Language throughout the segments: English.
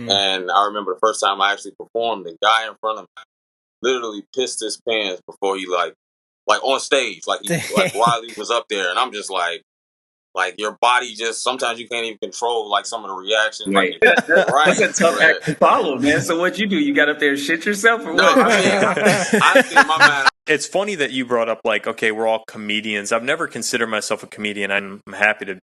And I remember the first time I actually performed, the guy in front of me literally pissed his pants before he like on stage, like while he was up there, and I'm just like your body just sometimes you can't even control like some of the reactions. Right. Like, That's a tough act to follow, man. So what you do? You got up there and shit yourself, or no, what? I mean, honestly, my man. It's funny that you brought up like, okay, we're all comedians. I've never considered myself a comedian. I'm happy to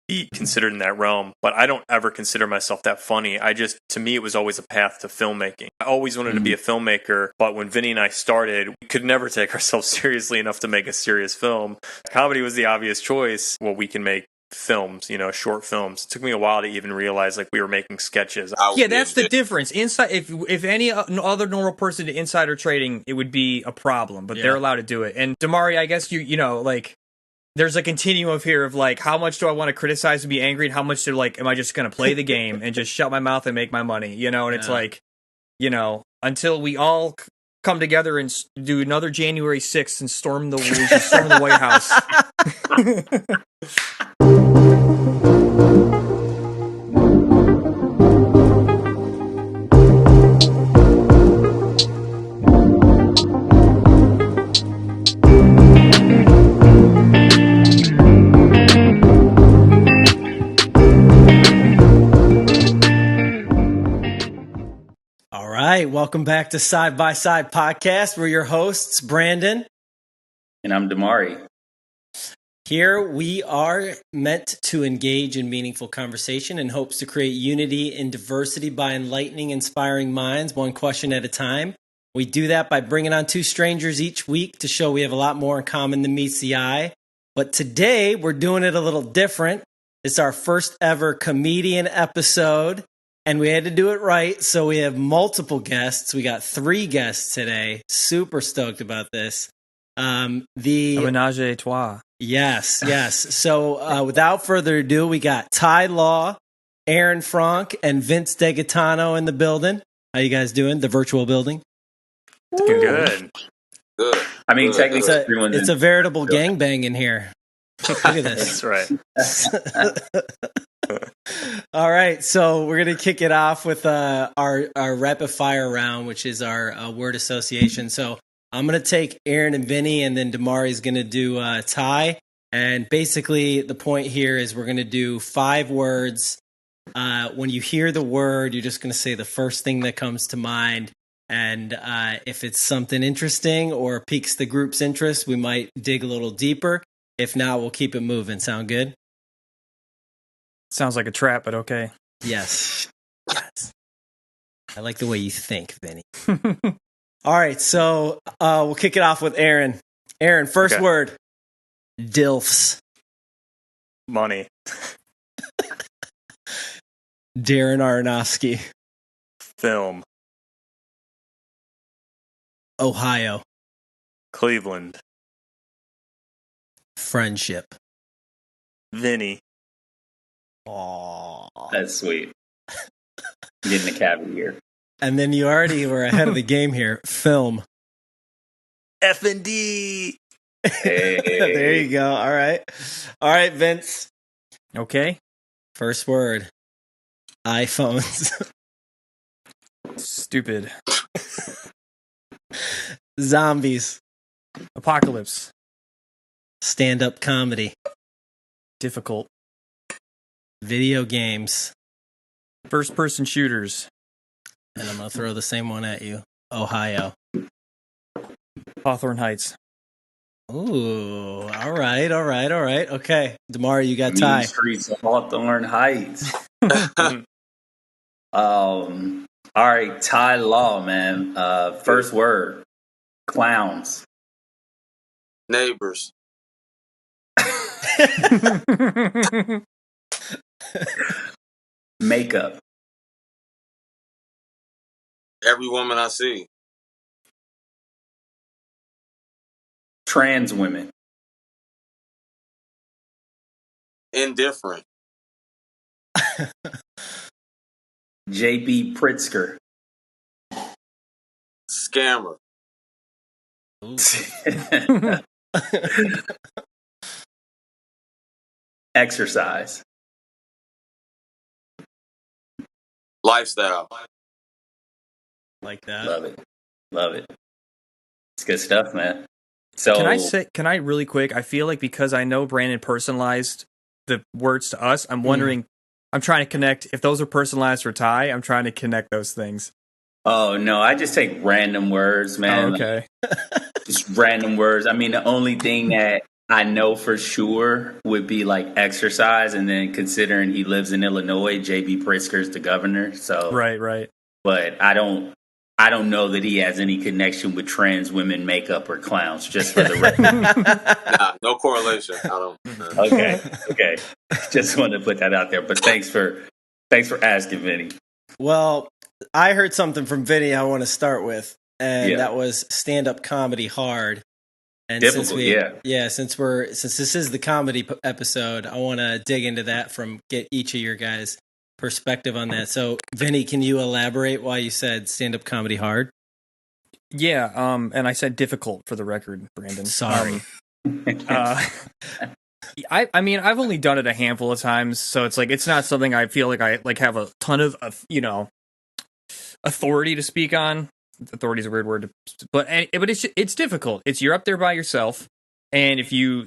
be considered in that realm, but I don't ever consider myself that funny. To me, it was always a path to filmmaking. I always wanted to be a filmmaker, but when Vinny and I started, we could never take ourselves seriously enough to make a serious film. Comedy was the obvious choice. Well, we can make films, short films. It took me a while to even realize like we were making sketches. Yeah, that's the difference. Inside, if any other normal person did insider trading, it would be a problem, but they're allowed to do it. And Dimari, I guess like there's a continuum here of like how much do I want to criticize and be angry, and how much do am I just going to play the game and just shut my mouth and make my money, and it's like, until we all come together and do another January 6th and storm the White House. All right, welcome back to Side by Side Podcast. We're your hosts, Brandon. And I'm Dimari. Here we are meant to engage in meaningful conversation in hopes to create unity and diversity by enlightening, inspiring minds, one question at a time. We do that by bringing on two strangers each week to show we have a lot more in common than meets the eye. But today we're doing it a little different. It's our first ever comedian episode. And we had to do it right, so we have multiple guests. We got 3 guests today. Super stoked about this. The Ménage à trois. Yes. So without further ado, we got Ty Law, Aaron Fronk, and Vince Degaetano in the building. How you guys doing? The virtual building? Good. Good. I mean, technically, it's a veritable gangbang in here. Look at this. That's right. All right, so we're going to kick it off with our rapid fire round, which is our word association. So I'm going to take Aaron and Vinny, and then Dimari's going to do Ty. And basically, the point here is we're going to do 5 words. When you hear the word, you're just going to say the first thing that comes to mind. And if it's something interesting or piques the group's interest, we might dig a little deeper. If not, we'll keep it moving. Sound good? Sounds like a trap, but okay. Yes. I like the way you think, Vinny. All right, so we'll kick it off with Aaron. Aaron, first word. DILFs. Money. Darren Aronofsky. Film. Ohio. Cleveland. Friendship. Vinny. Aww. That's sweet. Getting a cavity here. And then you already were ahead of the game here. Film. FND. Hey. There you go. All right, Vince. Okay. First word. iPhones. Stupid. Zombies. Apocalypse. Stand-up comedy. Difficult. Video games. First-person shooters. And I'm going to throw the same one at you. Ohio. Hawthorne Heights. Ooh, all right. Okay, Dimari, you got Ty. Streets of Hawthorne Heights. All right, Ty Law, man. First word. Clowns. Neighbors. Makeup. Every woman I see. Trans women. Indifferent. JB Pritzker. Scammer. Exercise. lifestyle. Like that. Love it. It's good stuff, man. So Can I really quick? I feel like because I know Brandon personalized the words to us, I'm wondering. I'm trying to connect. If those are personalized for Ty, I'm trying to connect those things. Oh no, I just take random words, man. Oh, okay. Just random words. I mean, the only thing that I know for sure would be like exercise, and then considering he lives in Illinois, JB Pritzker's the governor. So Right. But I don't know that he has any connection with trans women makeup or clowns. Just for the record. Nah, no correlation. I don't. Okay. Just wanted to put that out there. But thanks for asking, Vinny. Well, I heard something from Vinny I want to start with, and that was stand-up comedy hard. And Difficult, since this is the comedy episode, I want to dig into that get each of your guys' perspective on that. So, Vinny, can you elaborate why you said stand-up comedy hard? Yeah, and I said difficult for the record, Brandon. Sorry. I mean, I've only done it a handful of times, so it's like it's not something I feel like I have a ton of authority to speak on. Authority is a weird word, but it's difficult. You're up there by yourself, and if you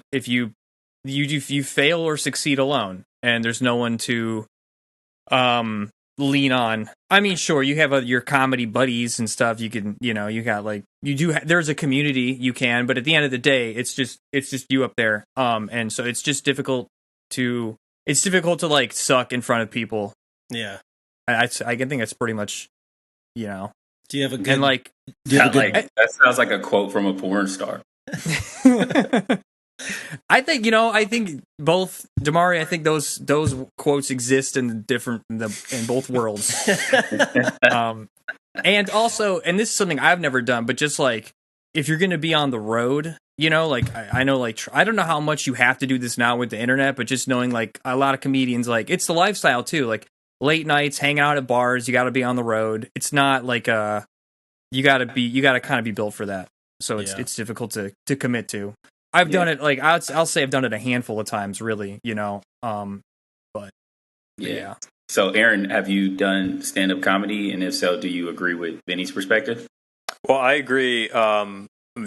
fail or succeed alone, and there's no one to lean on. I mean, sure, you have your comedy buddies and stuff. You can, you got there's a community you can, but at the end of the day, it's just you up there. And so it's just difficult to like suck in front of people. Yeah. I think that's pretty much, Do you have a good, and like, that sounds like a quote from a porn star. I think both Dimari. I think those quotes exist in both worlds. And also, and this is something I've never done, but just like if you're going to be on the road, like I know, like I don't know how much you have to do this now with the internet, but just knowing like a lot of comedians, like it's the lifestyle too, like late nights, hanging out at bars. You got to be on the road. It's not like you got to kind of be built for that. So it's difficult to commit to. I've done it, like, I'll say I've done it a handful of times, really, but yeah. So, Aaron, have you done stand-up comedy? And if so, do you agree with Vinny's perspective? Well, I agree,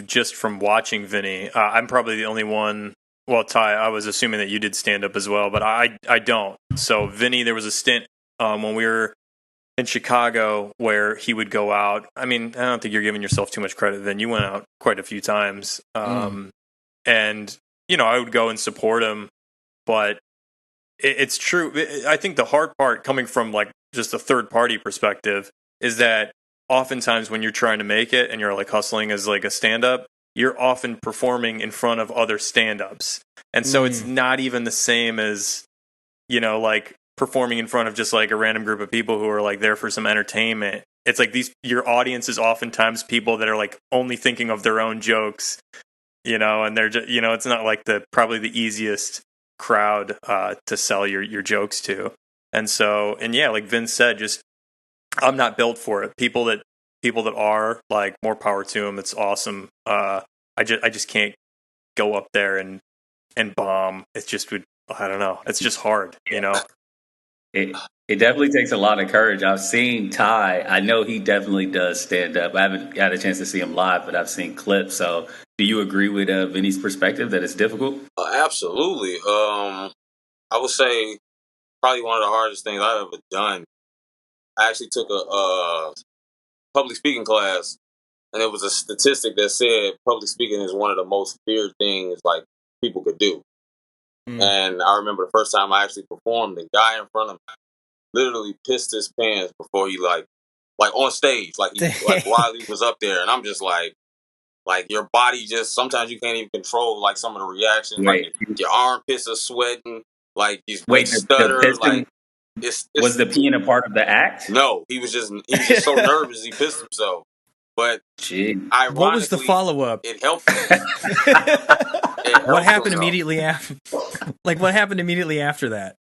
just from watching Vinny. I'm probably the only one, well, Ty, I was assuming that you did stand-up as well, but I don't. So, Vinny, there was a stint when we were in Chicago where he would go out. I mean, I don't think you're giving yourself too much credit, Vin. You went out quite a few times. And, I would go and support him, but it's true. I think the hard part coming from like just a third party perspective is that oftentimes when you're trying to make it and you're like hustling as like a stand up, you're often performing in front of other stand ups. And so it's not even the same as, like performing in front of just like a random group of people who are like there for some entertainment. It's like your audience is oftentimes people that are like only thinking of their own jokes. And they're just, it's not like probably the easiest crowd to sell your jokes to. And so, like Vince said, just I'm not built for it. People that are, like, more power to them. It's awesome. I just can't go up there and bomb. It's just I don't know. It's just hard, It definitely takes a lot of courage. I've seen Ty. I know he definitely does stand up. I haven't had a chance to see him live, but I've seen clips. So, do you agree with Vinny's perspective that it's difficult? Absolutely. I would say probably one of the hardest things I've ever done. I actually took a public speaking class, and it was a statistic that said public speaking is one of the most feared things like people could do. And I remember the first time I actually performed, the guy in front of me literally pissed his pants before he like on stage, like while he was up there, and I'm just like your body just sometimes you can't even control like some of the reactions, like your armpits are sweating, like you stutter, like it's was the peeing a part of the act? No, he was just so nervous he pissed himself. But what was the follow up? It helped him. What happened immediately after? Like what happened immediately after that?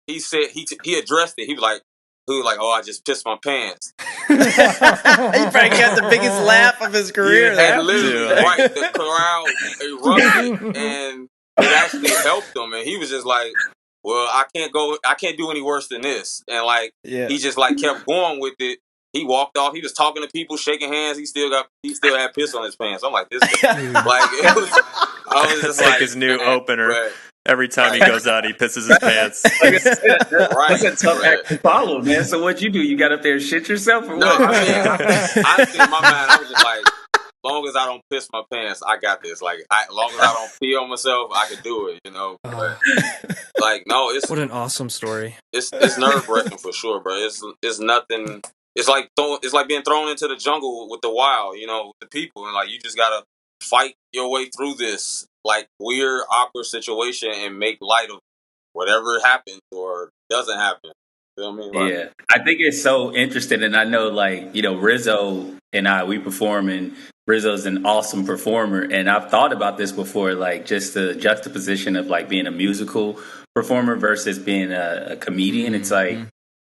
He said he addressed it. He was like, "Oh, I just pissed my pants." He probably got the biggest laugh of his career. Yeah, and literally, the crowd erupted, and it actually helped him. And he was just like, well, I can't do any worse than this. And like, he just like kept going with it. He walked off. He was talking to people, shaking hands. He still had piss on his pants. I'm like, this guy. Like, I was just like his new opener. But, every time he goes out, he pisses his pants. That's a tough act to follow, man. So what'd you do? You got up there and shit yourself or what? I mean, honestly, in my mind, I was just like, long as I don't piss my pants, I got this. Like, as long as I don't pee on myself, I can do it, you know? But, like, no, it's... What an awesome story. It's nerve-wracking for sure, bro. It's nothing... It's like being thrown into the jungle with the wild, you know, with the people. And, like, you just gotta fight your way through this, like, weird, awkward situation and make light of whatever happens or doesn't happen. You know what I mean? Like, yeah. I think it's so interesting. And I know, like, you know, Rizzo and we perform, and Rizzo's an awesome performer. And I've thought about this before, like, just the juxtaposition of, like, being a musical performer versus being a comedian. It's like,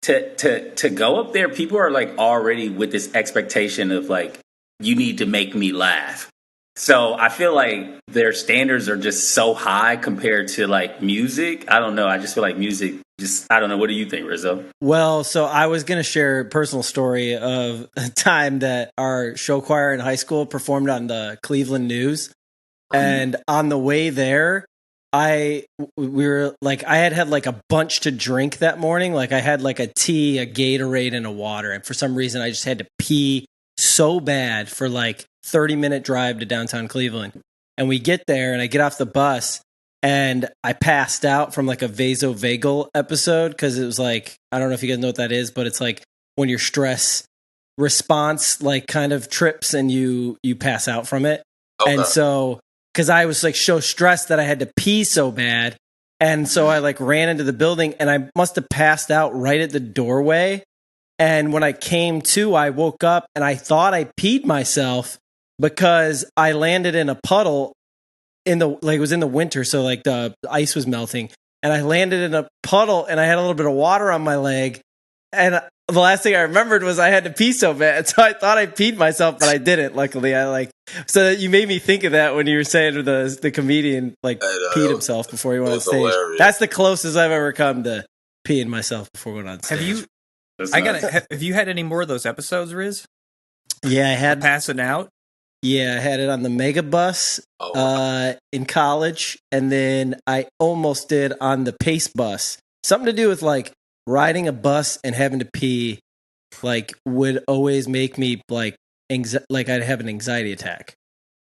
to go up there, people are like already with this expectation of like, you need to make me laugh. So I feel like their standards are just so high compared to like music. I don't know. I just feel like music I don't know. What do you think, Rizzo? Well, so I was going to share a personal story of a time that our show choir in high school performed on the Cleveland News. And on the way there, I had like a bunch to drink that morning. Like I had like a tea, a Gatorade, and a water. And for some reason, I just had to pee so bad for like 30-minute drive to downtown Cleveland. And we get there and I get off the bus and I passed out from like a vasovagal episode because it was like, I don't know if you guys know what that is, but it's like when your stress response like kind of trips and you pass out from it. Okay. And so... because I was like so stressed that I had to pee so bad. And so I like ran into the building and I must have passed out right at the doorway. And when I came to, I woke up and I thought I peed myself because I landed in a puddle it was in the winter. So like the ice was melting and I landed in a puddle and I had a little bit of water on my leg. And the last thing I remembered was I had to pee so bad. So I thought I peed myself, but I didn't. Luckily, so you made me think of that when you were saying the comedian peed himself before he went on stage. Hilarious. That's the closest I've ever come to peeing myself before going on stage. Have you had any more of those episodes, Riz? Yeah, I had passing out. Yeah, I had it on the mega bus in college, and then I almost did on the Pace bus. Something to do with like riding a bus and having to pee, like would always make me like I'd have an anxiety attack,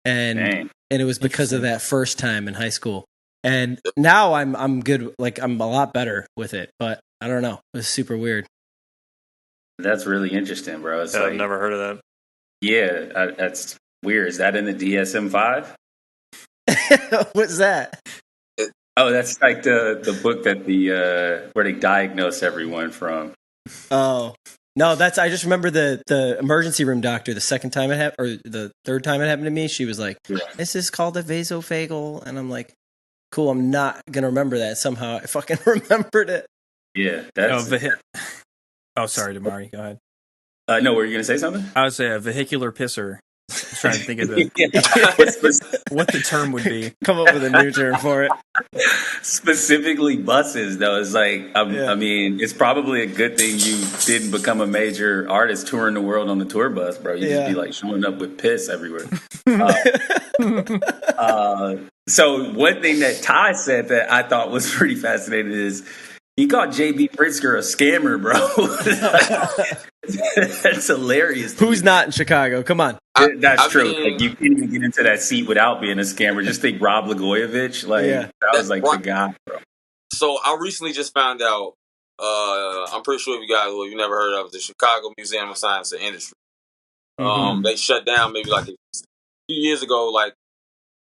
and it was because of that first time in high school. And now I'm good, like I'm a lot better with it, but I don't know, it was super weird. That's really interesting, bro. I've never heard of that. Yeah, that's weird. Is that in the DSM-5? What's that? Oh, that's like the book that where they diagnose everyone from. Oh no, I just remember the emergency room doctor. The second time it happened, or the third time it happened to me, she was like, "This is called a vasovagal," and I'm like, "Cool, I'm not gonna remember that." Somehow, I fucking remembered it. Yeah, that's. Oh, sorry, Dimari. Go ahead. No, were you gonna say something? I would say a vehicular pisser. I was trying to think of what the term would be. Come up with a new term for it. Specifically buses, though. It's like, I mean, it's probably a good thing you didn't become a major artist touring the world on the tour bus, bro. You just be like showing up with piss everywhere. So one thing that Ty said that I thought was pretty fascinating is he called JB Pritzker a scammer, bro. That's hilarious. Who's not in Chicago? Come on. That's true. Like, you can't even get into that seat without being a scammer. Just think Rob Blagojevich. That was like the guy, bro. So I recently just found out, I'm pretty sure you never heard of the Chicago Museum of Science and Industry. They shut down maybe like a few years ago, like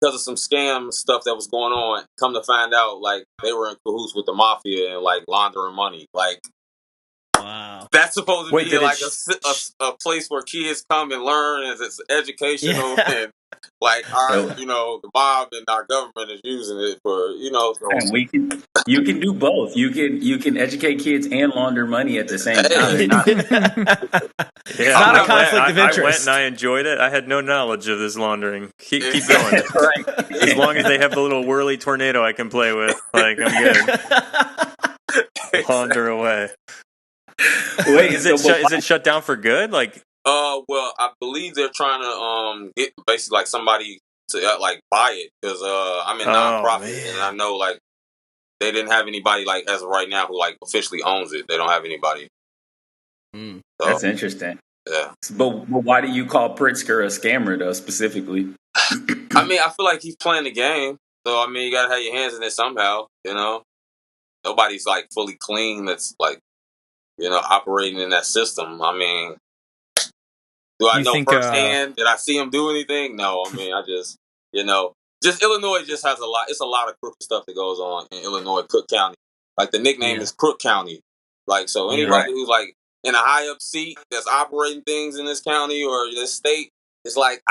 because of some scam stuff that was going on. Come to find out, like they were in cahoots with the mafia and like laundering money. Like, wow, that's supposed to be like a place where kids come and learn, and it's educational. And Like our, the mob and our government is using it for, So, and you can do both. You can educate kids and launder money at the same time. Hey. Yeah, not a conflict of interest. I went and I enjoyed it. I had no knowledge of this laundering. Keep going. Right. As long as they have the little whirly tornado I can play with, like, I'm good. Launder away. Wait, is it shut down for good? Like, well, I believe they're trying to get basically like somebody to like buy it because I'm in nonprofit and I know like they didn't have anybody like as of right now who like officially owns it. They don't have anybody. So, that's interesting. Yeah, but why do you call Pritzker a scammer though specifically? I mean, I feel like he's playing the game, so I mean, you gotta have your hands in it somehow. Nobody's like fully clean. That's like operating in that system. I mean, do I know firsthand? Did I see him do anything? No. I mean, I just just Illinois just has a lot. It's a lot of crooked stuff that goes on in Illinois, Cook County. Like the nickname is Crook County. Like so, anybody who's like in a high up seat that's operating things in this county or this state, it's like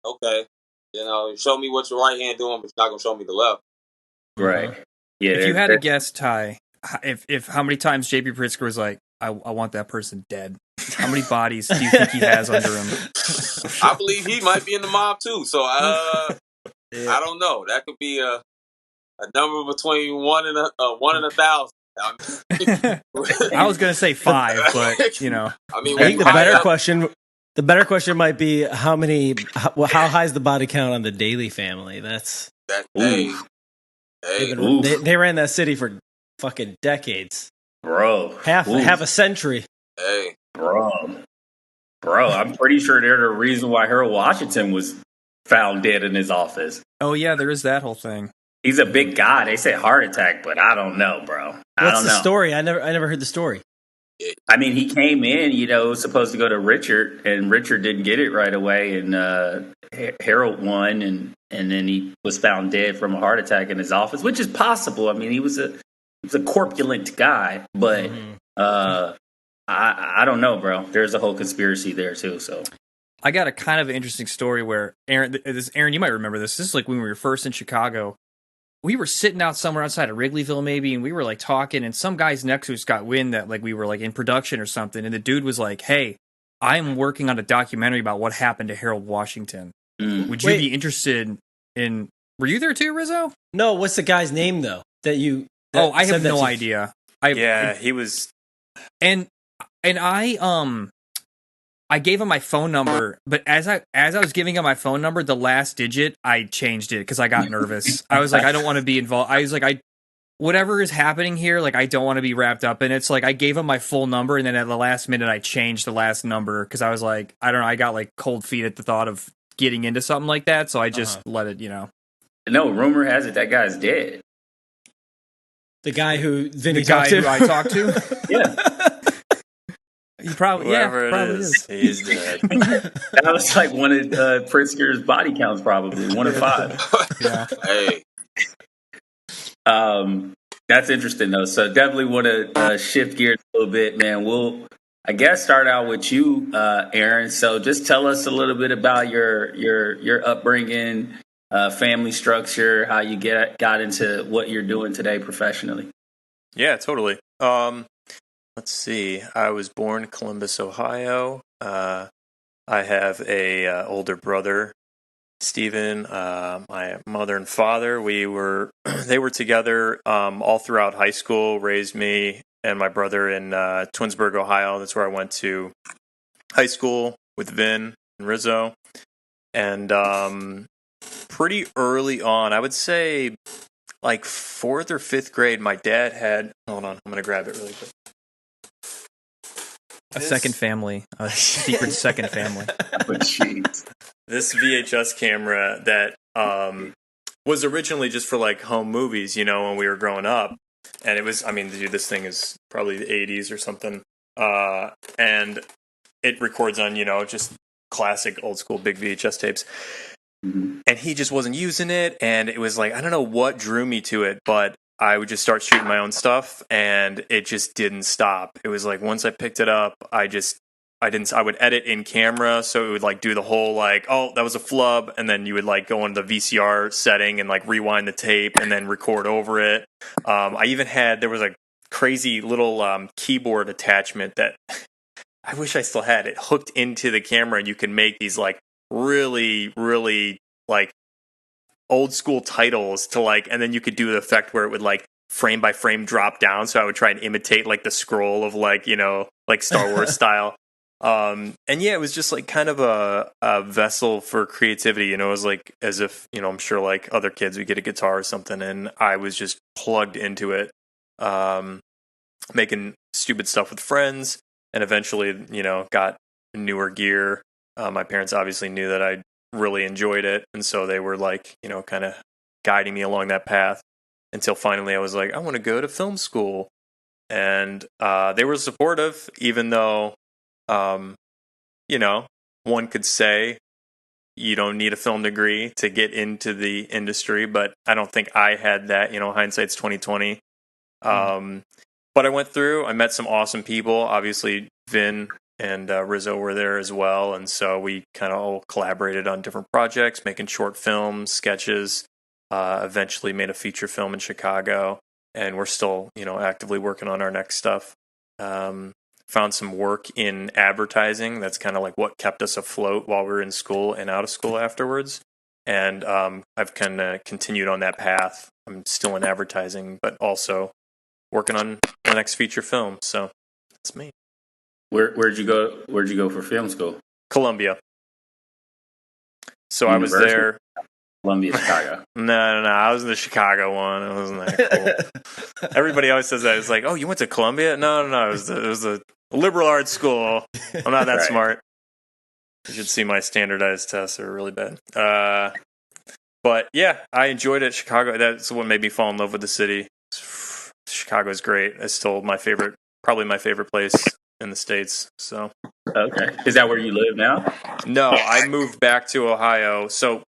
okay, show me what your right hand doing, but you're not gonna show me the left. Right. Yeah. If you had to guess, Ty, if how many times JP Pritzker was like, I want that person dead. How many bodies do you think he has under him? I believe he might be in the mob too. So I don't know. That could be a number between 1 and 1,000. I was gonna say 5, but I mean, I think the better question might be how high is the body count on the Daly family? Hey. They ran that city for fucking decades, bro. Half a century. Hey, bro. I'm pretty sure they're the reason why Harold Washington was found dead in his office. Oh yeah, there is that whole thing. He's a big guy. They say heart attack, but I don't know, bro. What's the story? I never heard the story. I mean, he came in, was supposed to go to Richard, and Richard didn't get it right away, and Harold won, and then he was found dead from a heart attack in his office, which is possible. I mean, he was a corpulent guy, but I don't know, bro. There's a whole conspiracy there too. So I got a kind of interesting story where Aaron, you might remember this. This is like when we were first in Chicago. We were sitting out somewhere outside of Wrigleyville, maybe, and we were like talking, and some guys next to us got wind that like we were like in production or something, and the dude was like, "Hey, I'm working on a documentary about what happened to Harold Washington. Would you be interested in?" Were you there too, Rizzo? No. What's the guy's name though? I have no idea. He was, and I gave him my phone number, but as I was giving him my phone number, the last digit, I changed it because I got nervous. I was like, I don't want to be involved. I was like, whatever is happening here, like, I don't want to be wrapped up in it. So, like, I gave him my full number, and then at the last minute, I changed the last number because I was like, I don't know, I got, like, cold feet at the thought of getting into something like that, so I just let it, No, rumor has it that guy's dead. The guy who Vinny who I talked to? Yeah. He probably, Whoever is. He's dead. That was like one of Pritzker's body counts, probably 1 of 5. Yeah. Hey. That's interesting though. So definitely want to shift gears a little bit, man. We'll, I guess, start out with you, Aaron. So just tell us a little bit about your upbringing, family structure, how you got into what you're doing today professionally. Yeah, totally. Let's see. I was born in Columbus, Ohio. I have a older brother, Steven. My mother and father, they were together all throughout high school, raised me and my brother in Twinsburg, Ohio. That's where I went to high school with Vin and Rizzo. And pretty early on, I would say like 4th or 5th grade, my dad had... Hold on, I'm going to grab it really quick. A second family. A secret second family. This VHS camera that was originally just for like home movies, when we were growing up. And it was, dude, this thing is probably the 80s or something. And it records on, just classic old school big VHS tapes. Mm-hmm. And he just wasn't using it. And it was like, I don't know what drew me to it, but I would just start shooting my own stuff, and it just didn't stop. It was like once I picked it up, I just I would edit in camera, so it would like do the whole like, oh, that was a flub, and then you would like go into the VCR setting and like rewind the tape and then record over it. I even there was a crazy little keyboard attachment that I wish I still had it hooked into the camera, and you can make these like really, really like old school titles to like, and then you could do the effect where it would like frame by frame drop down. So I would try and imitate like the scroll of like, like Star Wars style. And yeah, it was just like kind of a vessel for creativity. It was like as if, I'm sure like other kids would get a guitar or something, and I was just plugged into it, making stupid stuff with friends, and eventually, got newer gear. My parents obviously knew that I really enjoyed it, and so they were like, kind of guiding me along that path until finally I was like, I want to go to film school. And they were supportive, even though, one could say you don't need a film degree to get into the industry, but I don't think I had that, hindsight's 2020. But I went through, I met some awesome people. Obviously, Vin and Rizzo were there as well. And so we kind of all collaborated on different projects, making short films, sketches, eventually made a feature film in Chicago. And we're still, actively working on our next stuff. Found some work in advertising. That's kind of like what kept us afloat while we were in school and out of school afterwards. And I've kind of continued on that path. I'm still in advertising, but also working on the next feature film. So that's me. Where'd you go? Where'd you go for film school? Columbia. So University? I was there. Columbia, Chicago. No. I was in the Chicago one. It wasn't that cool. Everybody always says that. It's like, oh, you went to Columbia? No. It was a liberal arts school. I'm not that smart. You should see my standardized tests. They're really bad. But yeah, I enjoyed it. Chicago. That's what made me fall in love with the city. Chicago's great. It's still probably my favorite place in the States. So. Okay. Is that where you live now? No, I moved back to Ohio. So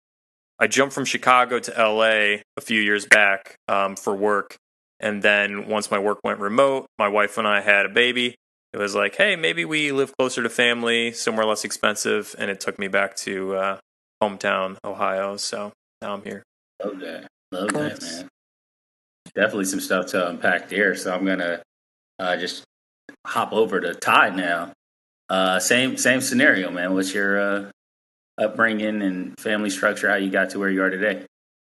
I jumped from Chicago to LA a few years back for work. And then once my work went remote, my wife and I had a baby. It was like, hey, maybe we live closer to family, somewhere less expensive. And it took me back to hometown, Ohio. So now I'm here. Love that, man. Definitely some stuff to unpack there. So I'm going to just hop over to Ty now. Same scenario, man. What's your upbringing and family structure? How you got to where you are today?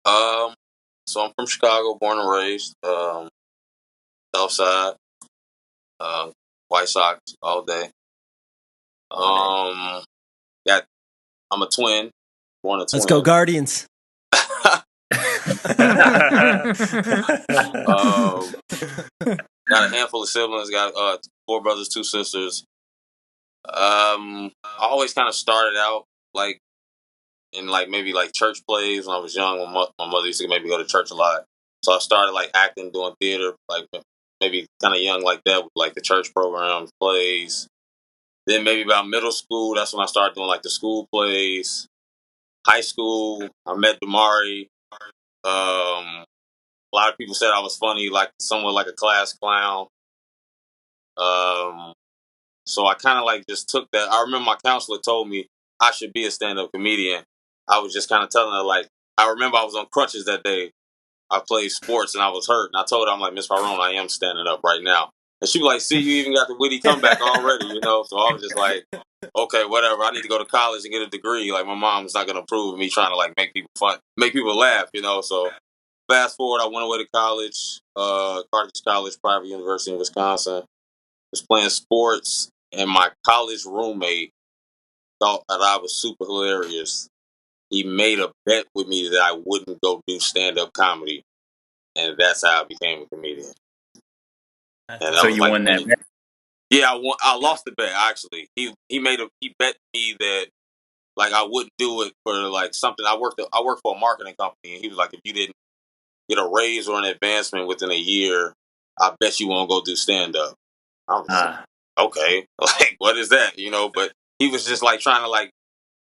So I'm from Chicago, born and raised. South Side, White Sox all day. I'm a twin, born a twin. Let's go Guardians. Got a handful of siblings. Got 4 brothers, 2 sisters. I always kind of started out like in like maybe like church plays when I was young. When my mother used to maybe go to church a lot, so I started like acting, doing theater, like maybe kind of young like that, with like the church programs, plays. Then maybe about middle school, that's when I started doing like the school plays. High school, I met Dimari. A lot of people said I was funny, like somewhat like a class clown. So I kind of like just took that. I remember my counselor told me I should be a stand-up comedian. I was just kind of telling her, like, I remember I was on crutches that day. I played sports and I was hurt. And I told her, I'm like, Miss Tyrone, I am standing up right now. And she was like, see, you even got the witty comeback already, So I was just like, okay, whatever. I need to go to college and get a degree. Like, my mom's not going to approve of me trying to, like, make people laugh, So fast forward, I went away to college, Carthage College, private university in Wisconsin. Was playing sports, and my college roommate thought that I was super hilarious. He made a bet with me that I wouldn't go do stand-up comedy, and that's how I became a comedian. And so you won that bet? Yeah, I won. I lost the bet actually. He bet me that like I wouldn't do it for like something. I worked for a marketing company, and he was like, if you didn't get a raise or an advancement within a year, I bet you won't go do stand-up. I was like, okay, like what is that? But he was just like trying to like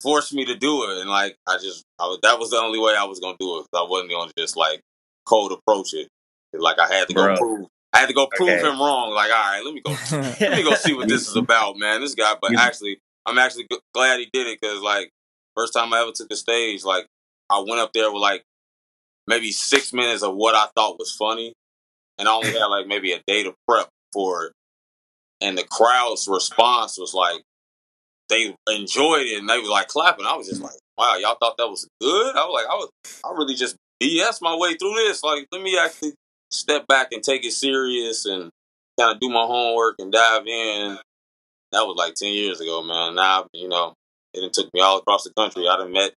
force me to do it, and like that was the only way I was gonna do it. I wasn't gonna just like cold approach it. Like I had to go prove. I had to go prove him wrong. Like, all right, let me go see what this is about, man. This guy, but actually, I'm actually glad he did it because, like, first time I ever took the stage, like, I went up there with like maybe 6 minutes of what I thought was funny, and I only had like maybe a day to prep for it. And the crowd's response was like they enjoyed it and they were like clapping. I was just like, wow, y'all thought that was good? I was like, I really just BS my way through this. Like, let me actually step back and take it serious and kind of do my homework and dive in. That was like 10 years ago, man. Now, you know, it took me all across the country. I done met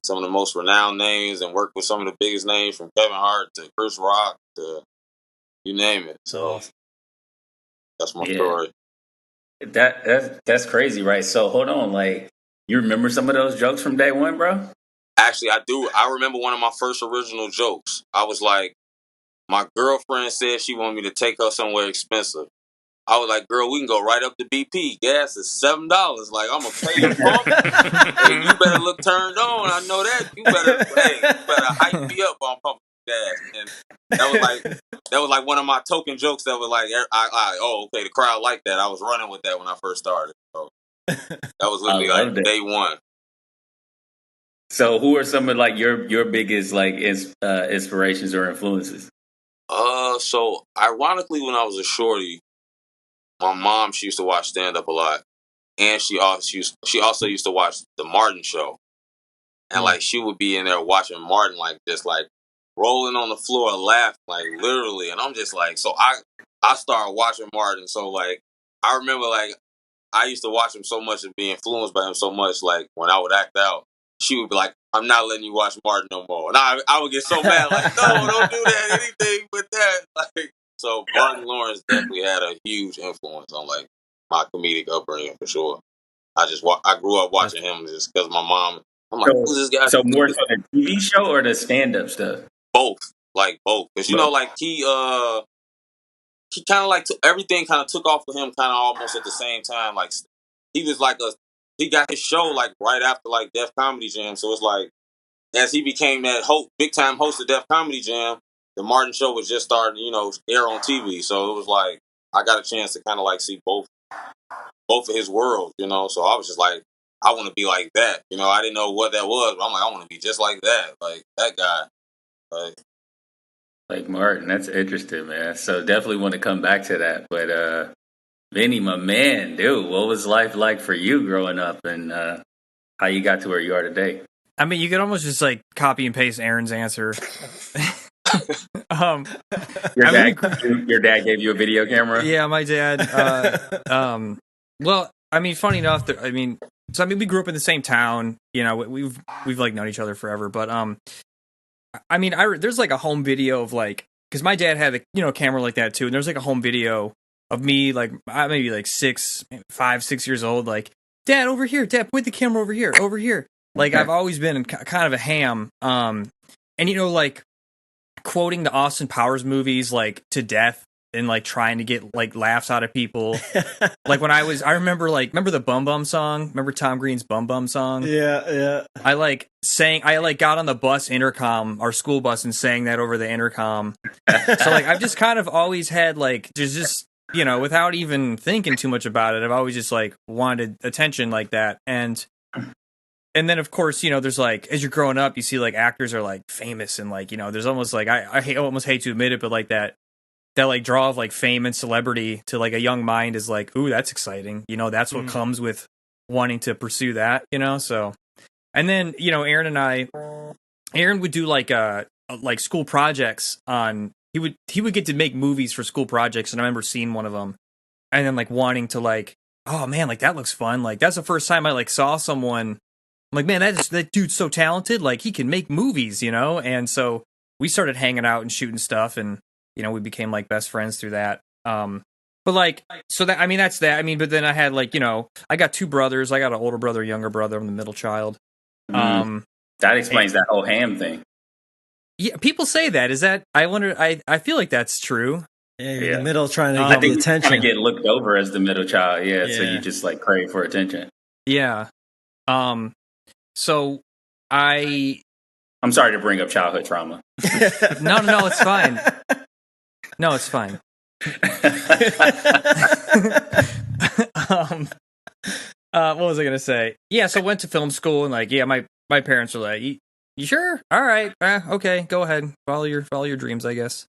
some of the most renowned names and worked with some of the biggest names from Kevin Hart to Chris Rock to you name it. So that's my story. That's crazy, right? So hold on, like, you remember some of those jokes from day one, bro? Actually, I do. I remember one of my first original jokes. I was like, my girlfriend said she wanted me to take her somewhere expensive. I was like, girl, we can go right up to BP. Gas is $7. Like, I'm gonna pay your pump. Hey, you better look turned on. I know that. You better hype me up on pumping gas. And that was like one of my token jokes that was like, oh, okay, the crowd liked that. I was running with that when I first started. So that was literally like day one. So who are some of like your biggest like inspirations or influences? So ironically, when I was a shorty, my mom, she used to watch stand up a lot, and she also used to watch the Martin Show, and like she would be in there watching Martin, like just like rolling on the floor laughing, like literally, and I'm just like, so I started watching Martin, so like I remember like I used to watch him so much and be influenced by him so much, like when I would act out, she would be like, I'm not letting you watch Martin no more, and I would get so mad, like, no, don't do that, anything but that, like. So Martin Lawrence definitely had a huge influence on like my comedic upbringing for sure. I grew up watching him just because my mom. I'm like, who's this guy? So more so the TV show or the stand up stuff? Both, like both, because you know, like he kind of like everything kind of took off for him, kind of almost at the same time. Like he was like he got his show like right after like Def Comedy Jam, so it's like as he became that big time host of Def Comedy Jam. The Martin Show was just starting, you know, air on TV. So it was like I got a chance to kind of like see both of his worlds, you know. So I was just like, I want to be like that, you know. I didn't know what that was, but I'm like, I want to be just like that, like that guy, like Martin. That's interesting, man. So definitely want to come back to that. But Vinny, my man, dude, what was life like for you growing up, and how you got to where you are today? I mean, you could almost just like copy and paste Aaron's answer. Your dad gave you a video camera? Yeah, my dad. Well, I mean, funny enough, we grew up in the same town. You know, we've like known each other forever. But I mean, there's like a home video of like, because my dad had a camera like that too, and there's like a home video of me like maybe like 5, 6 years old, like, Dad, over here, Dad, point the camera over here. Like, I've always been kind of a ham, and like quoting the Austin Powers movies like to death and like trying to get like laughs out of people. Like when I remember the Bum Bum song. Remember Tom Green's Bum Bum song? Yeah. I got on the bus intercom, our school bus, and sang that over the intercom. So like I've just kind of always had like just without even thinking too much about it, I've always just like wanted attention like that. And then, of course, there's like, as you're growing up, you see like actors are like famous and like, there's almost like, I almost hate to admit it, but like that like draw of like fame and celebrity to like a young mind is like, ooh, that's exciting. That's what comes with wanting to pursue that, so. And then, Aaron would do like school projects he would get to make movies for school projects. And I remember seeing one of them and then like wanting to like, oh man, like that looks fun. Like that's the first time I like saw someone. I'm like, man, that dude's so talented. Like he can make movies, And so we started hanging out and shooting stuff, and we became like best friends through that. But like, so that that's that. I mean, but then I had like I got 2 brothers. I got an older brother, a younger brother. I'm the middle child. That explains that whole ham thing. Yeah, people say that. Is that? I wonder. I feel like that's true. Yeah, you're in the middle trying to get the attention. Kind of get looked over as the middle child. Yeah, so you just like crave for attention. Yeah. So I'm sorry to bring up childhood trauma. No, it's fine. No, it's fine. What was I gonna say? Yeah, so I went to film school and like, yeah, my parents were like, "You sure? All right, okay, go ahead, follow your dreams, I guess."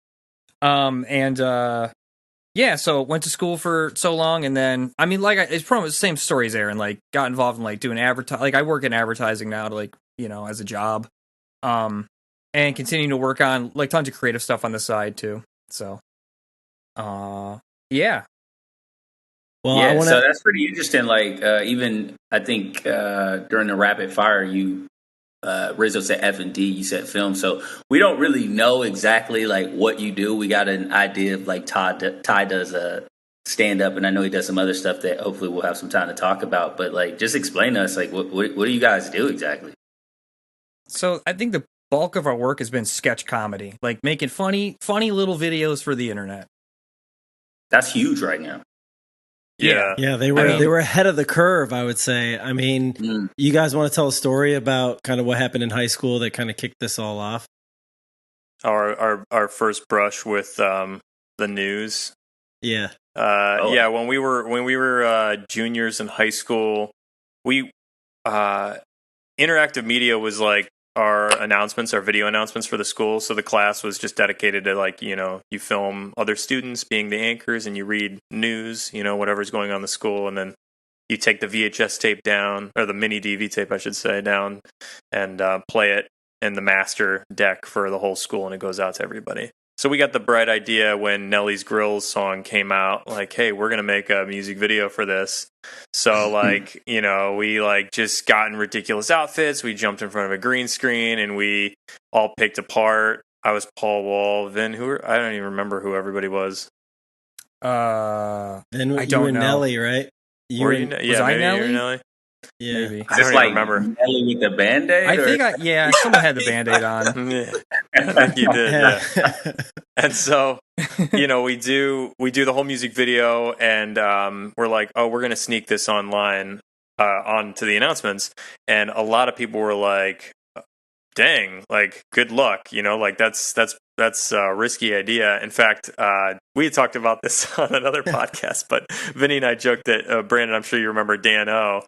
Yeah, so went to school for so long, and then I mean, like, it's probably the same story as Aaron. Like, got involved in like doing like I work in advertising now, to like as a job, and continuing to work on like tons of creative stuff on the side too. So, yeah. Well, yeah, so that's pretty interesting. Like, even I think during the rapid fire, Rizzo said FND, you said film. So we don't really know exactly like what you do. We got an idea of like Ty does a stand up, and I know he does some other stuff that hopefully we'll have some time to talk about. But like, just explain to us like what do you guys do exactly? So I think the bulk of our work has been sketch comedy, like making funny little videos for the internet. That's huge right now. Yeah, they were ahead of the curve, I would say. I mean, you guys want to tell a story about kind of what happened in high school that kind of kicked this all off? Our first brush with the news. Yeah. Yeah, when we were juniors in high school, we interactive media was like our video announcements for the school. So the class was just dedicated to like, you film other students being the anchors and you read news, whatever's going on in the school. And then you take the VHS tape down, or the mini DV tape, I should say, down and play it in the master deck for the whole school. And it goes out to everybody. So we got the bright idea when Nelly's Grills song came out, like, hey, we're going to make a music video for this. So, like, we, like, just got in ridiculous outfits. We jumped in front of a green screen, and we all picked apart. I was Paul Wall. Then I don't even remember who everybody was. Then I don't you were know. Nelly, right? Was I Nelly? You were Nelly? Yeah. Maybe. I don't even remember. Nelly with the Band-Aid? I think someone had the Band-Aid on. Yeah. I think you did, yeah. And so, we do the whole music video, and we're like, oh, we're going to sneak this online onto the announcements. And a lot of people were like, dang, like, good luck, like that's a risky idea. In fact, we had talked about this on another podcast, but Vinny and I joked that, Brandon, I'm sure you remember Dan O.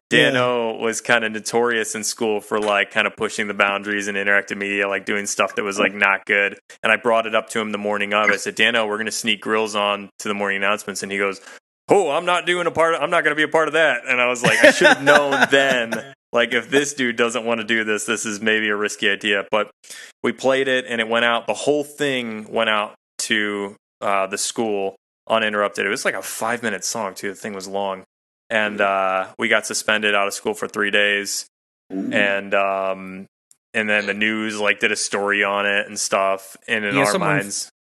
Dan O was kind of notorious in school for like kind of pushing the boundaries in interactive media, like doing stuff that was like not good. And I brought it up to him the morning of. I said, Dan O, we're going to sneak grills on to the morning announcements. And he goes, oh, I'm not going to be a part of that. And I was like, I should have known then, like, if this dude doesn't want to do this, this is maybe a risky idea. But we played it and it went out. The whole thing went out to the school uninterrupted. It was like a 5-minute song too. The thing was long. And we got suspended out of school for 3 days. Ooh. And then the news like did a story on it and stuff. And in our minds,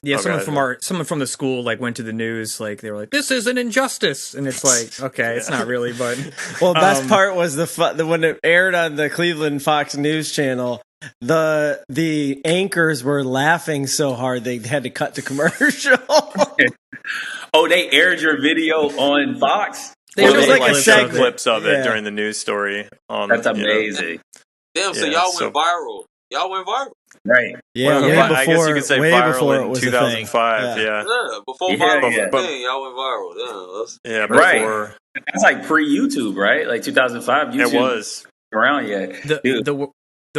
someone from the school like went to the news, like they were like, "This is an injustice," and it's like, okay, it's not really, but well, the best part was when it aired on the Cleveland Fox News channel. The anchors were laughing so hard they had to cut to commercial. Oh, they aired your video on Fox? There was like a clips of it during the news story. That's amazing. Damn, so y'all went viral. Y'all went viral. Right. Yeah, I guess you could say viral in 2005. Yeah, before viral thing, y'all went viral. Yeah, right. That's like pre-YouTube, right? Like 2005. YouTube it was around yet. The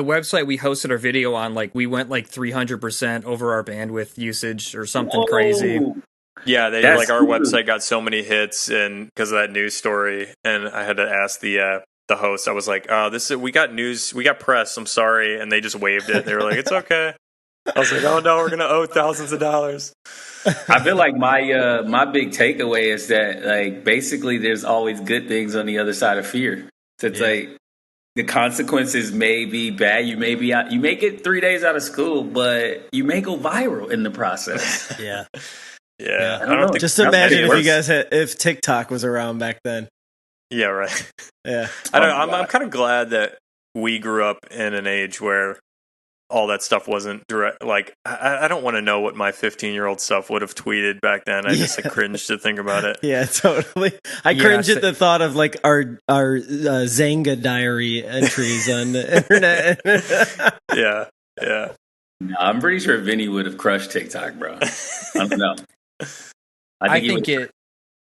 website we hosted our video on, like we went like 300% over our bandwidth usage or something crazy. Yeah, our website got so many hits and because of that news story, and I had to ask the host. I was like, "Oh, we got news, we got press. I'm sorry," and they just waived it. They were like, "It's okay." I was like, "Oh no, we're gonna owe thousands of dollars." I feel like my big takeaway is that like basically there's always good things on the other side of fear. So it's like the consequences may be bad. You may get 3 days out of school, but you may go viral in the process. Yeah. Yeah, I don't know. Just imagine if you guys if TikTok was around back then. Yeah, right. Yeah, I'm kind of glad that we grew up in an age where all that stuff wasn't direct. Like, I don't want to know what my 15-year-old self would have tweeted back then. I just cringe to think about it. Yeah, totally. I cringe at the thought of like our Zanga diary entries on the internet. Yeah. No, I'm pretty sure Vinny would have crushed TikTok, bro. I don't know. I think it.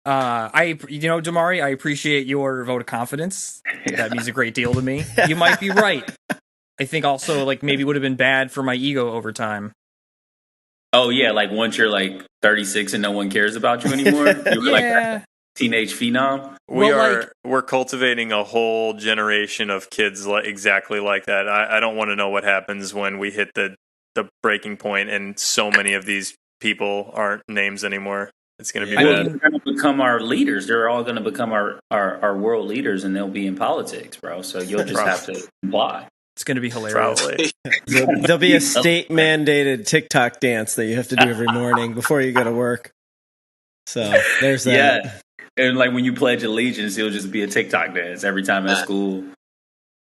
Dimari, I appreciate your vote of confidence. That means a great deal to me. You might be right. I think also, like, maybe would have been bad for my ego over time. Oh yeah, like once you're like 36 and no one cares about you anymore, you were like teenage phenom. We're cultivating a whole generation of kids exactly like that. I don't want to know what happens when we hit the breaking point and so many of these people aren't names anymore. It's going to be they're going to become our leaders. They're all going to become our world leaders, and they'll be in politics, bro. So you'll just have to comply. It's going to be hilarious. There'll be a state mandated TikTok dance that you have to do every morning before you go to work. So there's that. Yeah. And like when you pledge allegiance, it'll just be a TikTok dance every time at school.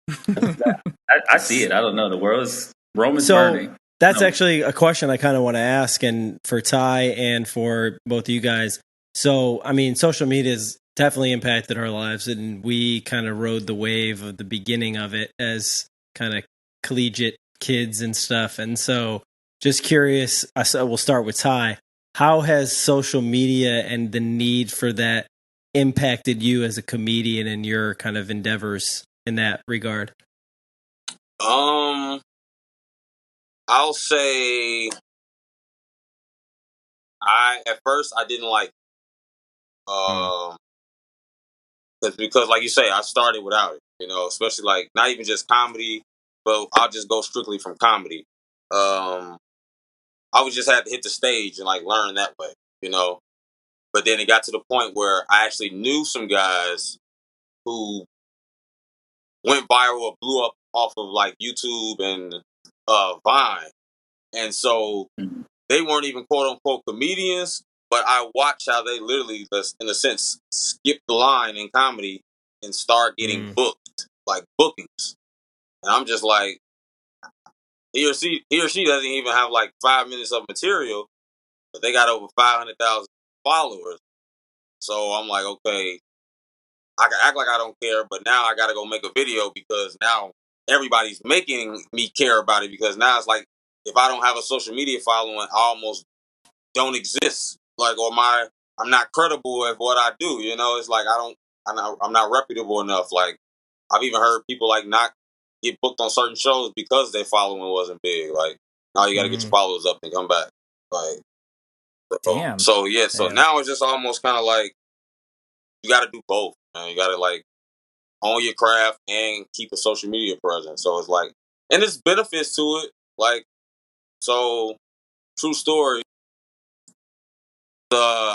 I see it. I don't know. The world's Roman's burning. That's actually a question I kind of want to ask, and for Ty and for both of you guys. So, I mean, social media has definitely impacted our lives, and we kind of rode the wave of the beginning of it as kind of collegiate kids and stuff. And so, just curious, we'll start with Ty. How has social media and the need for that impacted you as a comedian and your kind of endeavors in that regard? I'll say at first I didn't like because like you say, I started without it, especially like not even just comedy, but I'll just go strictly from comedy. I would just have to hit the stage and like learn that way, But then it got to the point where I actually knew some guys who went viral or blew up off of like YouTube and Vine. And so they weren't even quote unquote comedians, but I watched how they literally, in a sense, skip the line in comedy and start getting booked, like bookings. And I'm just like, he or she doesn't even have like 5 minutes of material, but they got over 500,000 followers. So I'm like, okay, I can act like I don't care, but now I got to go make a video because now everybody's making me care about it, because now it's like, if I don't have a social media following, I almost don't exist. Like, or I'm not credible at what I do. It's like I'm not reputable enough. Like, I've even heard people like not get booked on certain shows because their following wasn't big. Like, now you got to get your followers up and come back. Like, damn. So yeah. So now it's just almost kind of like you got to do both. Man. You got to like own your craft and keep a social media presence. So it's like, and there's benefits to it. Like, so true story.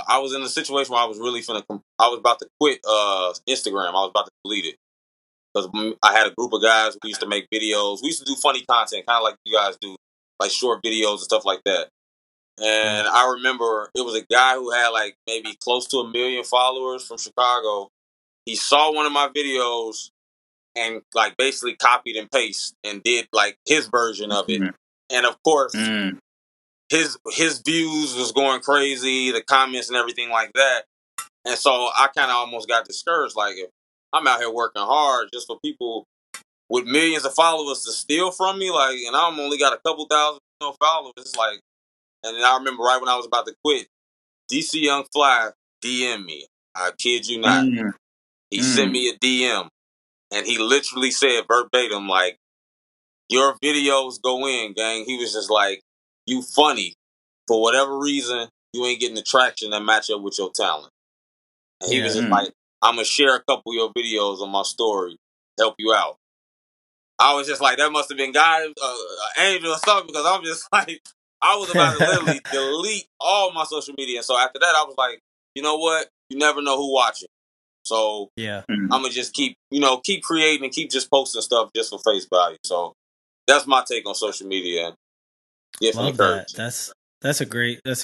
I was in a situation where I was really I was about to quit Instagram. I was about to delete it because I had a group of guys who used to make videos. We used to do funny content, kind of like you guys do, like short videos and stuff like that. And I remember it was a guy who had like maybe close to 1 million followers from Chicago. He saw one of my videos and like basically copied and pasted and did like his version of it. And of course, his views was going crazy, the comments and everything like that. And so I kind of almost got discouraged. Like, if I'm out here working hard just for people with millions of followers to steal from me, like, and I'm only got a couple thousand followers, it's like. And then I remember right when I was about to quit, DC Young Fly DM me. I kid you not. He sent me a DM, and he literally said verbatim, like, your videos go in, gang. He was just like, you funny. For whatever reason, you ain't getting the traction that match up with your talent. And he was just like, I'm going to share a couple of your videos on my story, help you out. I was just like, that must have been God, an angel or something, because I'm just like, I was about to literally delete all my social media. And so after that, I was like, you know what? You never know who watching. So I'm going to just keep creating and keep just posting stuff just for face value. So that's my take on social media. Love that. That's a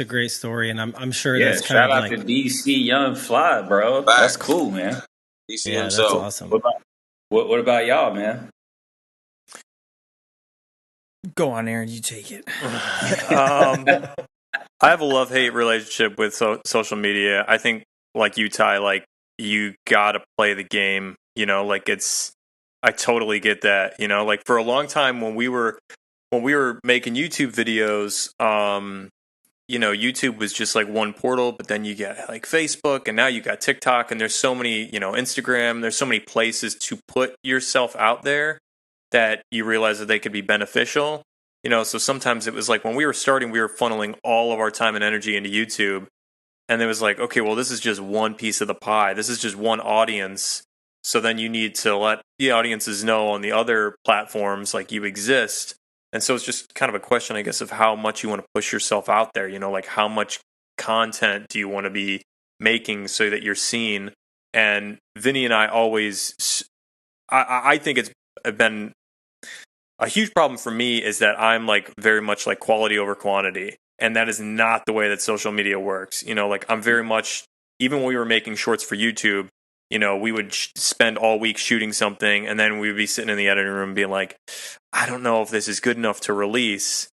great story, and I'm sure that's kind of like shout out to DC Young Fly, bro. That's cool, man. DC himself. That's awesome. What about y'all, man? Go on, Aaron. You take it. I have a love-hate relationship with social media. I think, like you, Ty, like, you gotta play the game. Like, I totally get that. Like, for a long time when we were making YouTube videos, YouTube was just like one portal, but then you get like Facebook, and now you got TikTok, and there's so many, Instagram, there's so many places to put yourself out there that you realize that they could be beneficial. So sometimes it was like when we were starting, we were funneling all of our time and energy into YouTube. And it was like, okay, well, this is just one piece of the pie. This is just one audience. So then you need to let the audiences know on the other platforms like you exist. And so it's just kind of a question, I guess, of how much you want to push yourself out there. Like how much content do you want to be making so that you're seen? And Vinny and I always, I think it's been a huge problem for me is that I'm like very much like quality over quantity. And that is not the way that social media works. Like I'm very much, even when we were making shorts for YouTube, we would spend all week shooting something, and then we would be sitting in the editing room being like, I don't know if this is good enough to release.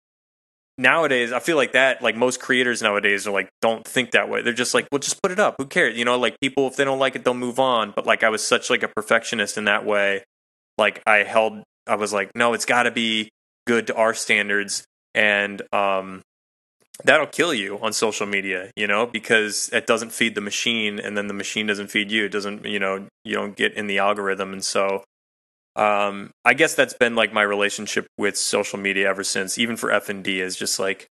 Nowadays, I feel like that, like most creators nowadays are like, don't think that way. They're just like, well, just put it up. Who cares? Like people, if they don't like it, they'll move on. But like I was such like a perfectionist in that way. Like I was like, no, it's got to be good to our standards. And that'll kill you on social media, because it doesn't feed the machine, and then the machine doesn't feed you. It doesn't, you don't get in the algorithm. And so I guess that's been like my relationship with social media ever since, even for FND, is just like,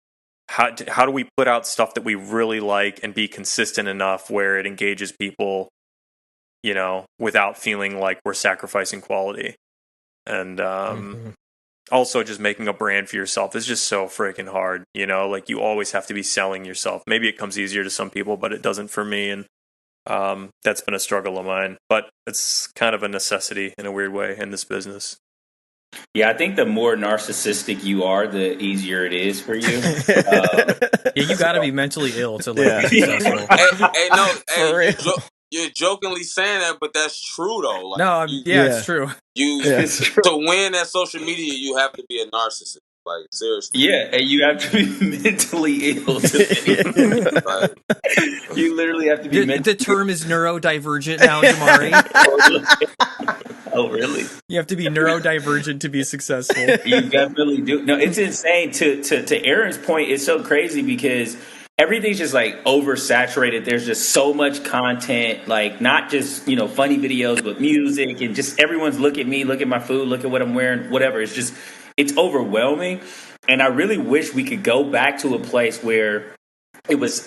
how do we put out stuff that we really like and be consistent enough where it engages people, without feeling like we're sacrificing quality. And also just making a brand for yourself is just so freaking hard, like you always have to be selling yourself. Maybe it comes easier to some people, but it doesn't for me. And that's been a struggle of mine, but it's kind of a necessity in a weird way in this business. Yeah, I think the more narcissistic you are, the easier it is for you. You got to be mentally ill to like be successful. You're jokingly saying that, but that's true though. Like, no, it's true. It's true. To win at social media, you have to be a narcissist. Like seriously. Yeah, and you have to be mentally ill. You literally have to be. The term is neurodivergent now, Dimari. Oh, really? You have to be neurodivergent to be successful. You definitely do. No, it's insane. To Aaron's point, it's so crazy because everything's just like oversaturated. There's just so much content, like not just, funny videos, but music, and just everyone's look at me, look at my food, look at what I'm wearing, whatever. It's overwhelming. And I really wish we could go back to a place where it was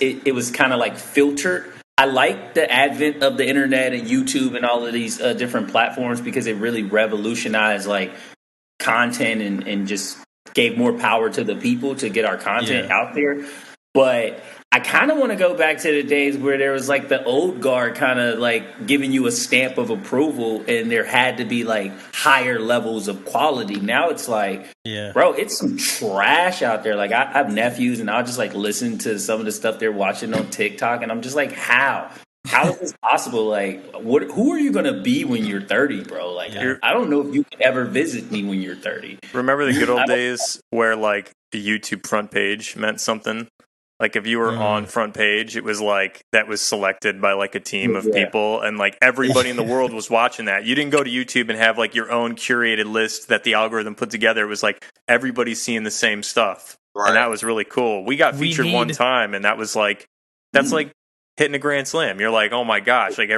kind of like filtered. I like the advent of the internet and YouTube and all of these different platforms because it really revolutionized like content and just gave more power to the people to get our content out there. But I kind of want to go back to the days where there was like the old guard kind of like giving you a stamp of approval, and there had to be like higher levels of quality. Now it's like, bro, it's some trash out there. Like I have nephews, and I'll just like listen to some of the stuff they're watching on TikTok, and I'm just like, how is this possible? Like, who are you gonna be when you're 30, bro? Like, I don't know if you can ever visit me when you're 30. Remember the good old days where like the YouTube front page meant something? Like if you were on front page, it was like that was selected by like a team of people, and like everybody in the world was watching that. You didn't go to YouTube and have like your own curated list that the algorithm put together. It was like everybody's seeing the same stuff. Right. And that was really cool. We got featured one time, and that was like, that's like hitting a grand slam. You're like, oh my gosh, like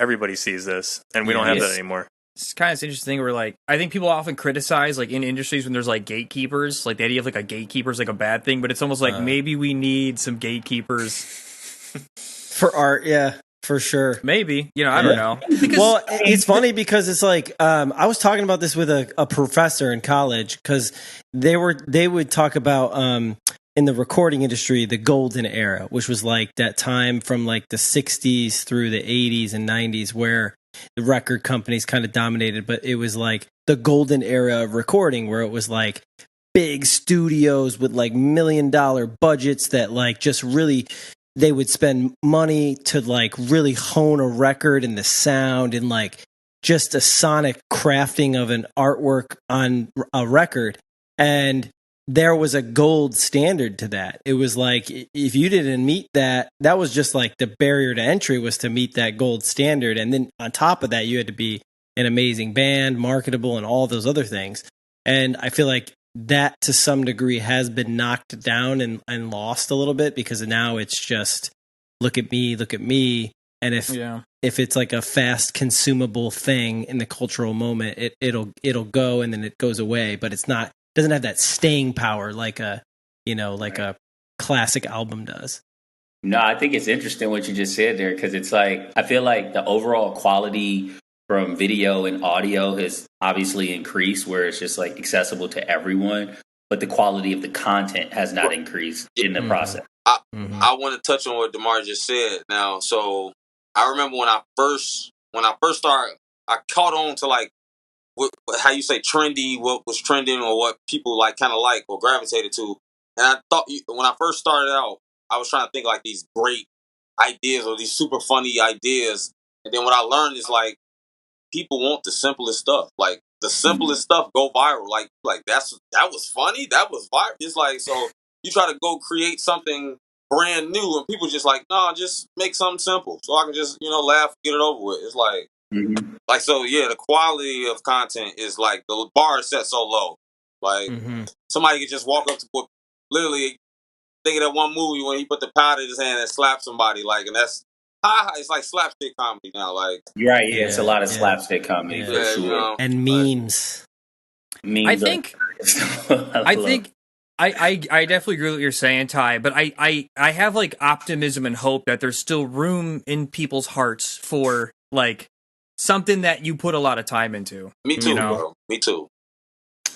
everybody sees this, and we don't have that anymore. It's kind of interesting where like I think people often criticize like in industries when there's like gatekeepers, like the idea of like a gatekeeper is like a bad thing, but it's almost like maybe we need some gatekeepers for art. Yeah, for sure. Maybe, I don't know. Well, it's funny because it's like I was talking about this with a professor in college because they would talk about in the recording industry the golden era, which was like that time from like the 60s through the 80s and 90s where the record companies kind of dominated, but it was like the golden era of recording where it was like big studios with like $1 million budgets that like just really they would spend money to like really hone a record and the sound and like just a sonic crafting of an artwork on a record. And there was a gold standard to that. It was like, if you didn't meet that, that was just like the barrier to entry was to meet that gold standard. And then on top of that, you had to be an amazing band, marketable, and all those other things. And I feel like that to some degree has been knocked down and lost a little bit, because now it's just look at me. And if it's like a fast consumable thing in the cultural moment, it'll go and then it goes away, but doesn't have that staying power like a classic album does. No, I think it's interesting what you just said there, because it's like I feel like the overall quality from video and audio has obviously increased, where it's just like accessible to everyone, but the quality of the content has not increased in the process. I want to touch on what Dimari just said now. So I remember when I first started, I caught on to like how you say trendy, what was trending, or what people like kind of like or gravitated to. And I thought when I first started out, I was trying to think like these great ideas or these super funny ideas. And then what I learned is like people want the simplest stuff. Like the simplest stuff go viral. Like that was funny. That was viral. It's like, so you try to go create something brand new and people just like, no, just make something simple so I can just, laugh, get it over with. It's like, like, so yeah, the quality of content is like the bar is set so low. Like somebody could just walk up to literally think of that one movie when he put the powder in his hand and slapped somebody, like, and that's it's like slapstick comedy now. Like, right, yeah, it's a lot of slapstick comedy for sure, and memes. I think I definitely agree with what you're saying, Ty. But I have like optimism and hope that there's still room in people's hearts for like something that you put a lot of time into. Me too, bro. Me too.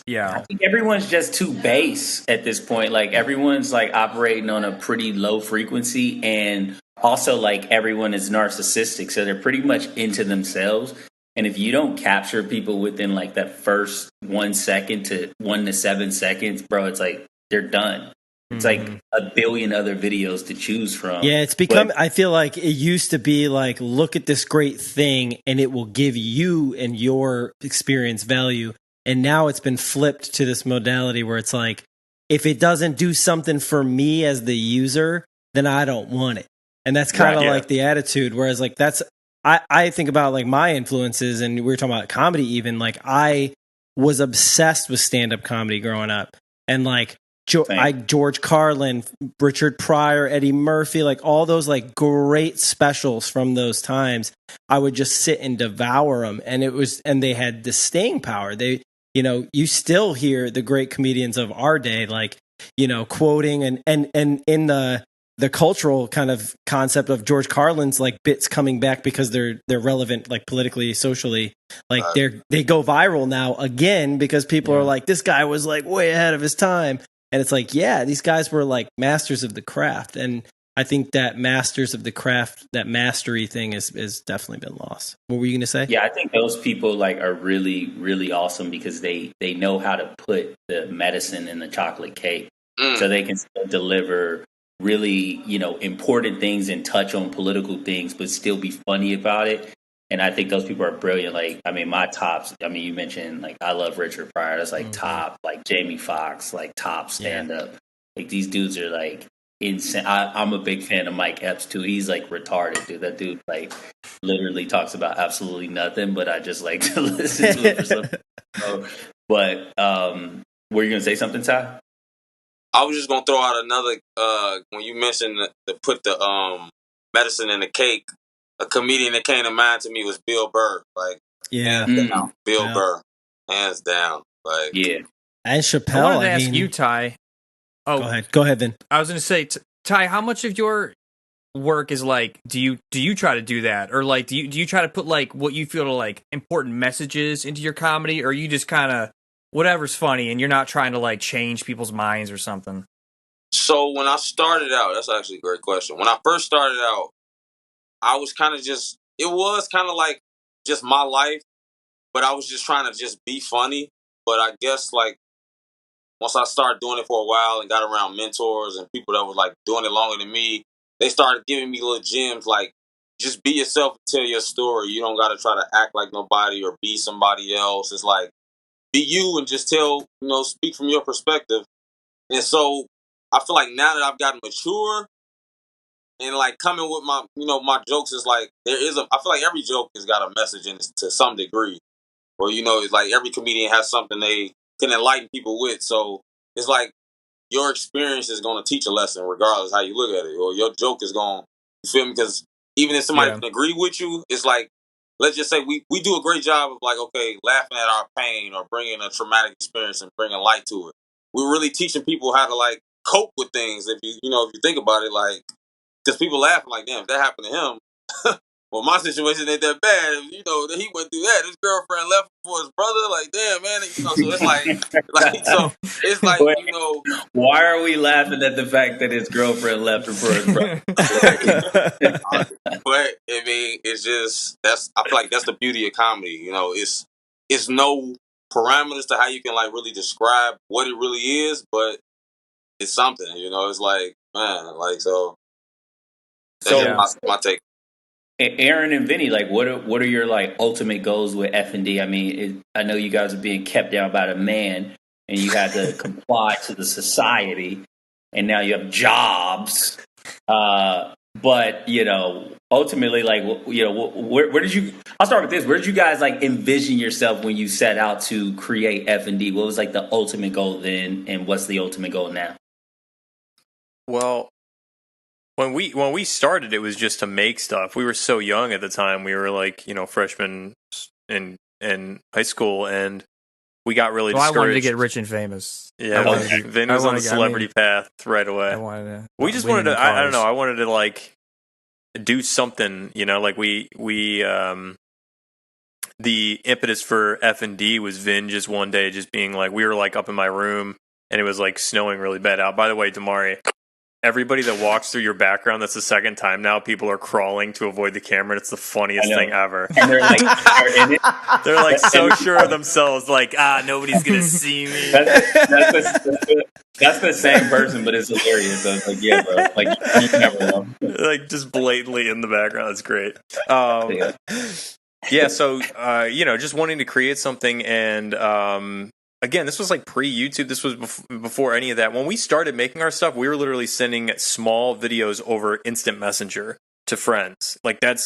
Yeah, I think everyone's just too base at this point. Like everyone's like operating on a pretty low frequency, and also like everyone is narcissistic, so they're pretty much into themselves. And if you don't capture people within like that first 1 second to 1 to 7 seconds, bro, it's like they're done. It's like a billion other videos to choose from. Yeah, it's become, I feel like it used to be like, look at this great thing and it will give you and your experience value. And now it's been flipped to this modality where it's like, if it doesn't do something for me as the user, then I don't want it. And that's kind of like the attitude. Whereas like I think about like my influences, and we were talking about comedy even, like I was obsessed with stand-up comedy growing up. And like George Carlin, Richard Pryor, Eddie Murphy, like all those like great specials from those times, I would just sit and devour them. And they had the staying power. You still hear the great comedians of our day, like, quoting and in the cultural kind of concept of George Carlin's like bits coming back because they're relevant, like politically, socially, like they go viral now again because people are like, this guy was like way ahead of his time. And it's like, yeah, these guys were like masters of the craft. And I think that masters of the craft, that mastery thing is definitely been lost. What were you going to say? Yeah, I think those people like are really, really awesome because they know how to put the medicine in the chocolate cake so they can still deliver really, important things and touch on political things, but still be funny about it. And I think those people are brilliant. Like, I mean, my tops, you mentioned, like, I love Richard Pryor. That's like top, like Jamie Foxx, like top stand up. Like, these dudes are like insane. I'm a big fan of Mike Epps too. He's like retarded, dude. That dude like literally talks about absolutely nothing, but I just like to listen to it for something. But were you going to say something, Ty? I was just gonna throw out another. When you mentioned to put the medicine in the cake, a comedian that came to mind to me was Bill Burr. Like, hands down, Bill Burr, hands down. Like, and Chappelle. I wanted to ask you, Ty. Oh, go ahead. Then I was gonna say, Ty, how much of your work is like? Do you try to do that, or like do you try to put like what you feel are like important messages into your comedy, or you just kind of whatever's funny, and you're not trying to like change people's minds or something? So when I started out, that's actually a great question. When I first started out, I was kind of just, it was kind of like just my life, but I was just trying to just be funny. But I guess like once I started doing it for a while and got around mentors and people that were like doing it longer than me, they started giving me little gems like, just be yourself and tell your story. You don't got to try to act like nobody or be somebody else. It's like, be you and just tell, speak from your perspective. And so I feel like now that I've gotten mature and like coming with my, my jokes is like, I feel like every joke has got a message in it to some degree. Or, it's like every comedian has something they can enlighten people with. So it's like your experience is going to teach a lesson regardless how you look at it, or your joke is going to, you feel me? Because even if somebody can agree with you, it's like, let's just say we do a great job of like, okay, laughing at our pain or bringing a traumatic experience and bringing light to it. We're really teaching people how to like cope with things. If you think about it, like, because people laughing like, damn, if that happened to him, well, my situation ain't that bad. You know, he went through that. His girlfriend left for his brother. Like, damn, man. You know, so it's so it's like, Wait, why are we laughing at the fact that his girlfriend left him for his brother? But I mean, it's just I feel like that's the beauty of comedy. You know, it's no parameters to how you can like really describe what it really is, but it's something. You know, it's like, man, like so. That's my take. Aaron and Vinny, like, what are your like ultimate goals with FND? I mean, I know you guys are being kept down by the man, and you had to comply to the society, and now you have jobs. But you know, ultimately, like, you know, where did you? I'll start with this. Where did you guys like envision yourself when you set out to create FND? What was like the ultimate goal then, and what's the ultimate goal now? Well, when we started, it was just to make stuff. We were so young at the time. We were like, you know, freshmen in high school, and we got really discouraged. I wanted to get rich and famous. Yeah, Vin was on the celebrity path right away. We just wanted to. I don't know. I wanted to like do something. You know, like we the impetus for F&D was Vin just one day just being like, we were like up in my room and it was like snowing really bad out. By the way, Dimari, everybody that walks through your background, that's the second time now people are crawling to avoid the camera. It's the funniest thing ever. And they're like, they're like so sure of themselves, like, nobody's gonna see me. That's the same person, but it's hilarious. So it's like, yeah, bro, like you never know. Like just blatantly in the background. It's great. Yeah, so you know, just wanting to create something, and again, this was like pre-YouTube. This was before any of that. When we started making our stuff, we were literally sending small videos over instant messenger to friends. Like that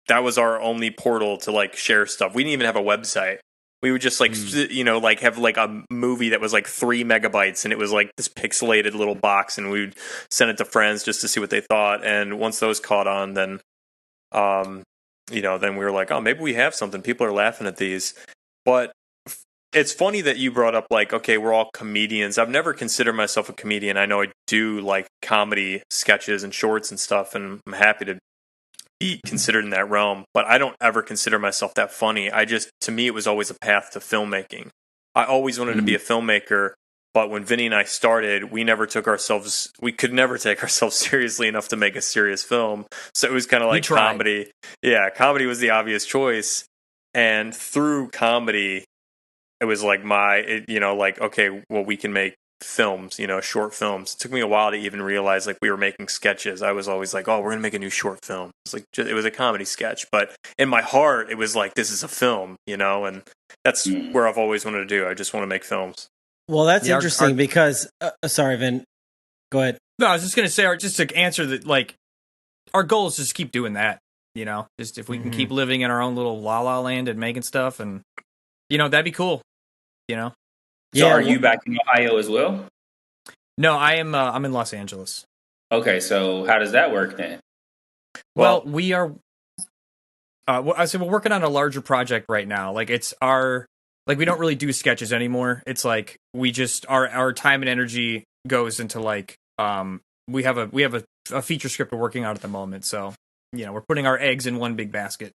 was our only portal to like share stuff. We didn't even have a website. We would just like, you know, like have like a movie that was like 3 megabytes and it was like this pixelated little box, and we would send it to friends just to see what they thought. And once those caught on, then, you know, then we were like, oh, maybe we have something. People are laughing at these. But it's funny that you brought up like, okay, we're all comedians. I've never considered myself a comedian. I know I do like comedy sketches and shorts and stuff, and I'm happy to be considered in that realm, but I don't ever consider myself that funny. To me, it was always a path to filmmaking. I always wanted to be a filmmaker, but when Vinny and I started, we could never take ourselves seriously enough to make a serious film. So it was kind of like comedy. Yeah, comedy was the obvious choice. And through comedy, it was like you know, like, okay, well, we can make films, you know, short films. It took me a while to even realize like we were making sketches. I was always like, oh, we're gonna make a new short film. It's like it was a comedy sketch, but in my heart it was like, this is a film, you know. And that's where I've always wanted to do. I just want to make films. Well, that's interesting because sorry, Vin, go ahead. No, I was just gonna say, just to answer that, like, our goal is just keep doing that, you know, just if we can keep living in our own little la la land and making stuff, and you know, that'd be cool, you know. So are you back in Ohio as well? No, I am. I'm in Los Angeles. Okay, so how does that work then? Well, we are. I say we're working on a larger project right now. Like it's we don't really do sketches anymore. It's like we just our time and energy goes into like we have a feature script we're working on at the moment. So you know, we're putting our eggs in one big basket.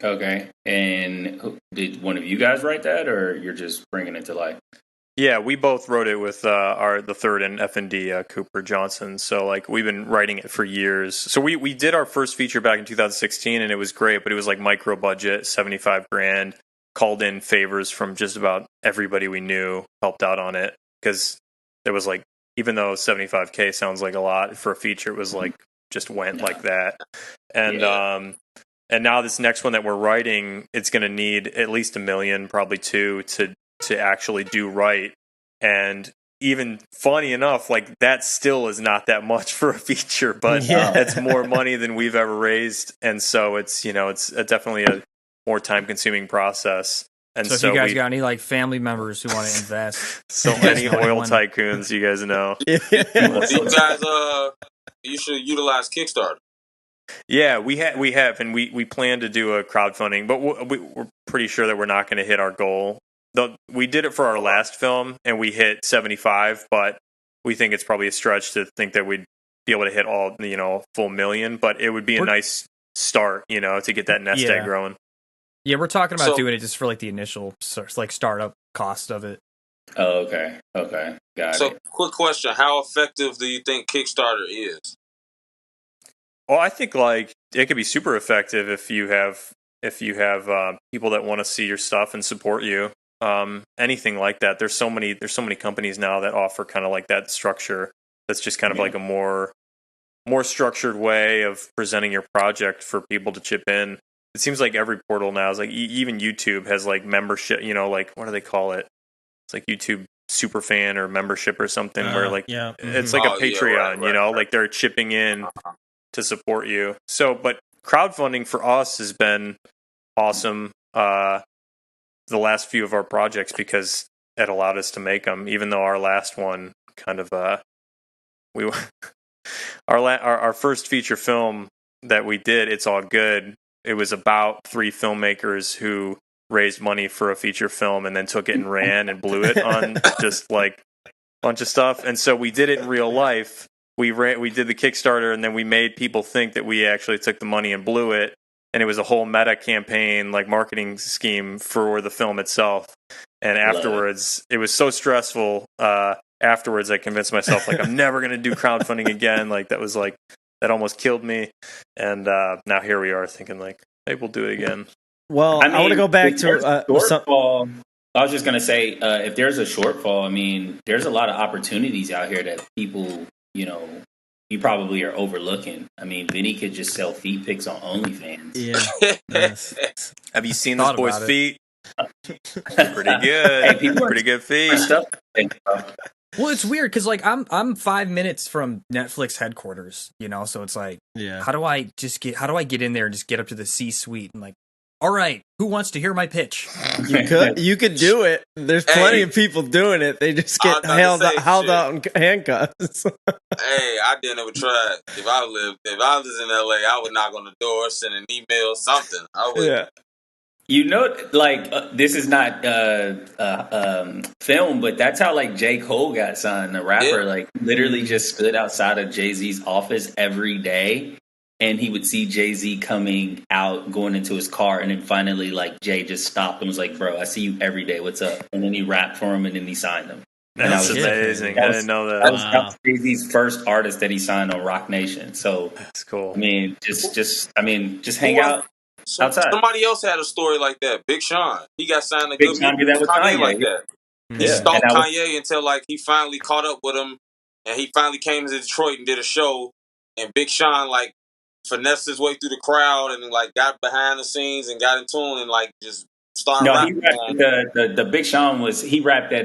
Okay, and did one of you guys write that, or you're just bringing it to life? Yeah, we both wrote it with the third in FND, Cooper Johnson. So like we've been writing it for years. So we did our first feature back in 2016, and it was great, but it was like micro budget, $75,000. Called in favors from just about everybody we knew, helped out on it, because there was like, even though $75K sounds like a lot for a feature, it was like just went like that. And and now this next one that we're writing, it's going to need at least $1 million, probably $2 million to actually do right. And even funny enough, like that still is not that much for a feature, but it's more money than we've ever raised. And so it's, you know, it's definitely a more time consuming process. And so if you guys got any like family members who want to invest, so any oil tycoons, you guys know. You guys, you should utilize Kickstarter. Yeah, we have, and we plan to do a crowdfunding, but we're pretty sure that we're not going to hit our goal. We did it for our last film, and we hit 75, but we think it's probably a stretch to think that we'd be able to hit all, full million. But it would be a nice start, to get that nest egg growing. Yeah, we're talking about doing it just for like the initial startup cost of it. Oh, okay, got it. So, quick question: how effective do you think Kickstarter is? Well, I think like it could be super effective if you have people that want to see your stuff and support you. Anything like that. There's so many companies now that offer kind of like that structure. That's just kind of like a more structured way of presenting your project for people to chip in. It seems like every portal now is like even YouTube has like membership. Like what do they call it? It's like YouTube Superfan or membership or something where like it's like a Patreon. Right. Like they're chipping in to support you. So, but crowdfunding for us has been awesome. The last few of our projects because it allowed us to make them. Even though our last one kind of our first feature film that we did, It's All Good. It was about 3 filmmakers who raised money for a feature film and then took it and ran and blew it on just like a bunch of stuff. And so we did it in real life. We did the Kickstarter and then we made people think that we actually took the money and blew it. And it was a whole meta campaign, like marketing scheme for the film itself. And afterwards, it was so stressful. Afterwards, I convinced myself, like, I'm never going to do crowdfunding again. Like, that almost killed me. And now here we are thinking, like, maybe we'll do it again. Well, I want to go back to shortfall. I was just going to say, if there's a shortfall, I mean, there's a lot of opportunities out here that people, you probably are overlooking. I mean, Vinny could just sell feet pics on OnlyFans. Yeah. Yes. Have you seen this boy's feet? Pretty good. Hey, pretty good feet. Well, it's weird because like I'm 5 minutes from Netflix headquarters, so it's like, how do I get in there and just get up to the C-suite and like, all right, who wants to hear my pitch? You could do it. There's plenty of people doing it. They just get held out in handcuffs. Hey, I didn't ever try it. If I was in LA, I would knock on the door, send an email, something. I would. Yeah. This is not film, but that's how like J. Cole got signed. The rapper literally just stood outside of Jay-Z's office every day, and he would see Jay-Z coming out, going into his car, and then finally like Jay just stopped and was like, "Bro, I see you every day. What's up?" And then he rapped for him, and then he signed him. That's amazing. I didn't know that. That was Jay-Z's first artist that he signed on Rock Nation. So that's cool. I mean, just hang out. Outside. Somebody else had a story like that. Big Sean. He got signed to Big Sean did that with Kanye like that. He stalked Kanye until like he finally caught up with him, and he finally came to Detroit and did a show. And Big Sean like finessed his way through the crowd and like got behind the scenes and got in tune and like just started rapping. The Big Sean he rapped at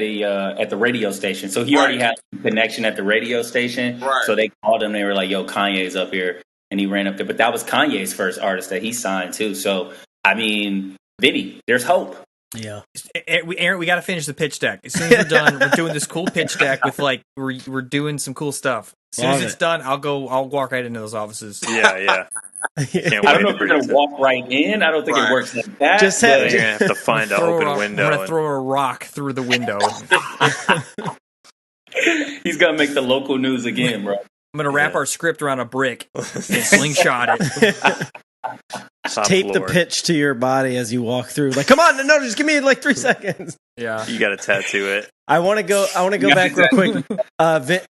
the radio station, so he already had a connection at the radio station. Right. So they called him. They were like, "Yo, Kanye's up here." And he ran up there. But that was Kanye's first artist that he signed, too. So, I mean, Vinny, there's hope. Yeah. Aaron, we got to finish the pitch deck. As soon as we're done, we're doing this cool pitch deck with, like, we're doing some cool stuff. As soon as it's done, I'll walk right into those offices. Yeah. I don't know if you're going to walk right in. I don't think it works like that. You're going to have to find an open window. I'm going to throw a rock through the window. He's going to make the local news again, bro. I'm going to wrap our script around a brick and slingshot it. Tape the pitch to your body as you walk through. Like, come on, no, just give me like 3 seconds. Yeah. You got to tattoo it. I want to go back real quick.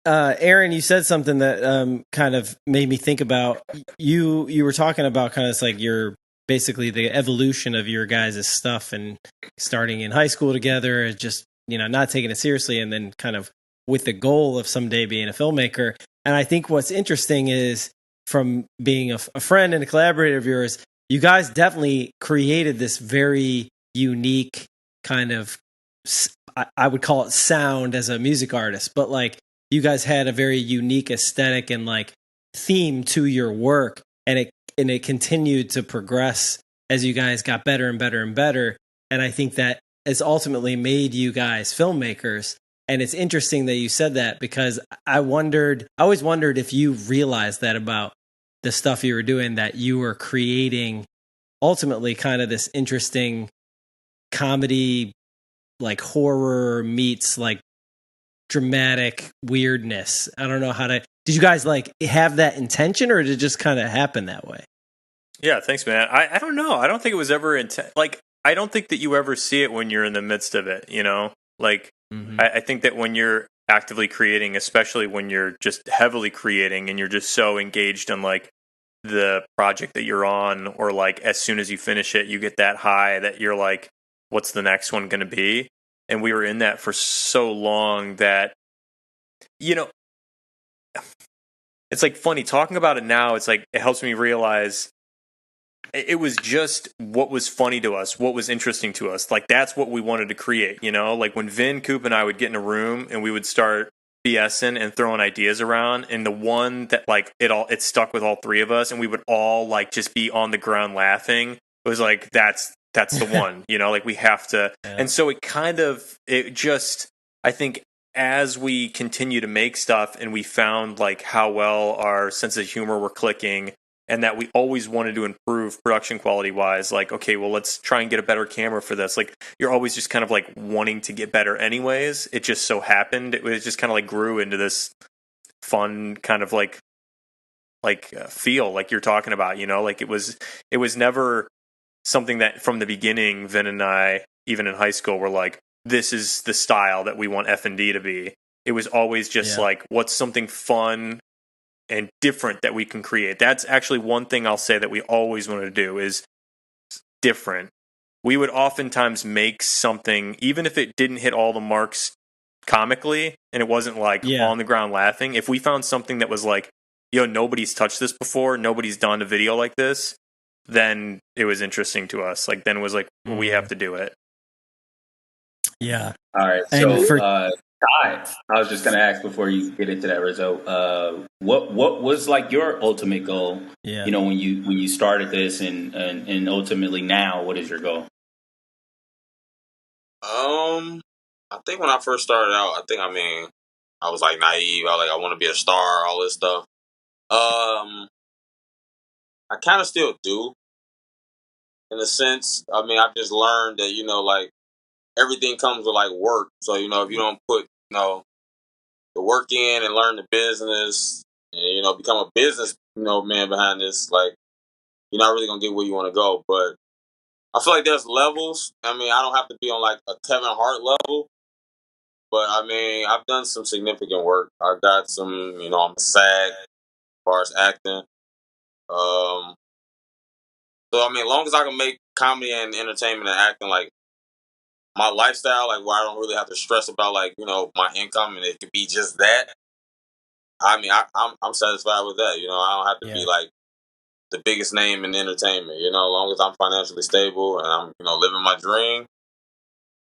Aaron, you said something that kind of made me think about you were talking about kind of like your basically the evolution of your guys' stuff and starting in high school together, just, not taking it seriously and then kind of with the goal of someday being a filmmaker. And I think what's interesting is from being a friend and a collaborator of yours, you guys definitely created this very unique kind of, I would call it sound as a music artist, but like you guys had a very unique aesthetic and like theme to your work. And it continued to progress as you guys got better and better and better. And I think that has ultimately made you guys filmmakers. And it's interesting that you said that, because I always wondered if you realized that about the stuff you were doing, that you were creating ultimately kind of this interesting comedy, like horror meets like dramatic weirdness. I don't know how to. Did you guys like have that intention, or did it just kind of happen that way? Yeah, thanks, man. I don't know. I don't think it was ever like, I don't think that you ever see it when you're in the midst of it, you know? Like, I think that when you're actively creating, especially when you're just heavily creating and you're just so engaged in like the project that you're on, or like as soon as you finish it, you get that high that you're like, what's the next one going to be? And we were in that for so long that, you know, it's like funny talking about it now. It's like, it helps me realize it was just what was funny to us, what was interesting to us. Like, that's what we wanted to create, you know? Like, when Vin, Coop, and I would get in a room and we would start BSing and throwing ideas around, and the one that, like, it stuck with all three of us, and we would all, like, just be on the ground laughing. It was like, that's the one, you know? Like, we have to... Yeah. And so I think as we continue to make stuff and we found, like, how well our sense of humor were clicking, and that we always wanted to improve production quality wise, like, okay, well, let's try and get a better camera for this. Like, you're always just kind of like wanting to get better anyways. It just so happened. It just kind of like grew into this fun kind of like feel like you're talking about, you know, like it was never something that from the beginning, Vin and I, even in high school, were like, this is the style that we want FND to be. It was always just like, what's something fun and different that we can create. That's actually one thing I'll say that we always wanted to do is different. We would oftentimes make something, even if it didn't hit all the marks comically, and it wasn't like on the ground laughing. If we found something that was like, yo, nobody's touched this before, nobody's done a video like this, then it was interesting to us. Like, then it was like, well, we have to do it. Yeah. All right. So, Ty, I was just going to ask before you get into that result, what was like your ultimate goal? Yeah. You know, when you started this, and ultimately now, what is your goal? I think when I first started out, I was like naive. I want to be a star, all this stuff. I kind of still do, in a sense. I mean, I've just learned that, you know, like, everything comes with like work. So, you know, if you don't put, you know, the work in and learn the business and, you know, become a business, you know, man behind this, like, you're not really gonna get where you want to go. But I feel like there's levels. I mean, I don't have to be on like a Kevin Hart level, but I mean, I've done some significant work. I've got some, you know, I'm a SAG as far as acting. So I mean, as long as I can make comedy and entertainment and acting like my lifestyle, like, where I don't really have to stress about, like, you know, my income, and it could be just that. I mean, I'm satisfied with that. You know, I don't have to be like the biggest name in entertainment. You know, as long as I'm financially stable and I'm, you know, living my dream,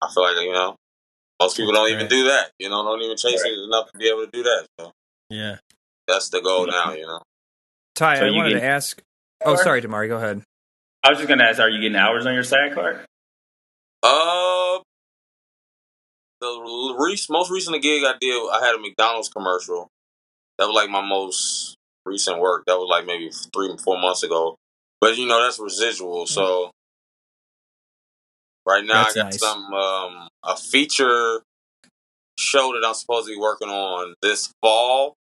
I feel like, you know, most people don't even do that. You know, don't even chase it enough to be able to do that. So that's the goal now. You know. Ty, I wanted to ask. Oh, sorry, Dimari, go ahead. I was just going to ask, are you getting hours on your SAG card? The most recent gig I did, I had a McDonald's commercial. That was like my most recent work. That was like maybe 3-4 months ago. But, you know, that's residual. So right now I got some a feature show that I'm supposed to be working on this fall.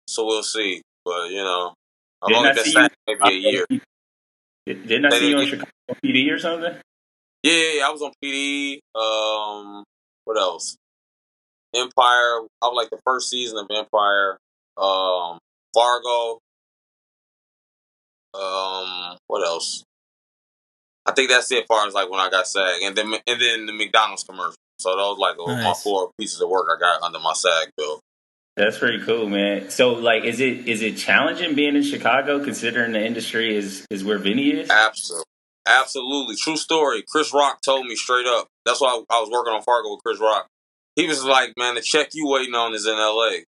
So we'll see. But, you know, I've only been signed maybe a year. Didn't I see you on Chicago PD or something? Yeah, I was on PD. What else? Empire. I was like the first season of Empire. Fargo. What else? I think that's it as far as like when I got SAG. And then the McDonald's commercial. So those like my 4 pieces of work I got under my SAG bill. That's pretty cool, man. So, like, is it challenging being in Chicago, considering the industry is where Vinny is? Absolutely. True story. Chris Rock told me straight up. That's why I was working on Fargo with Chris Rock. He was like, man, the check you waiting on is in L.A.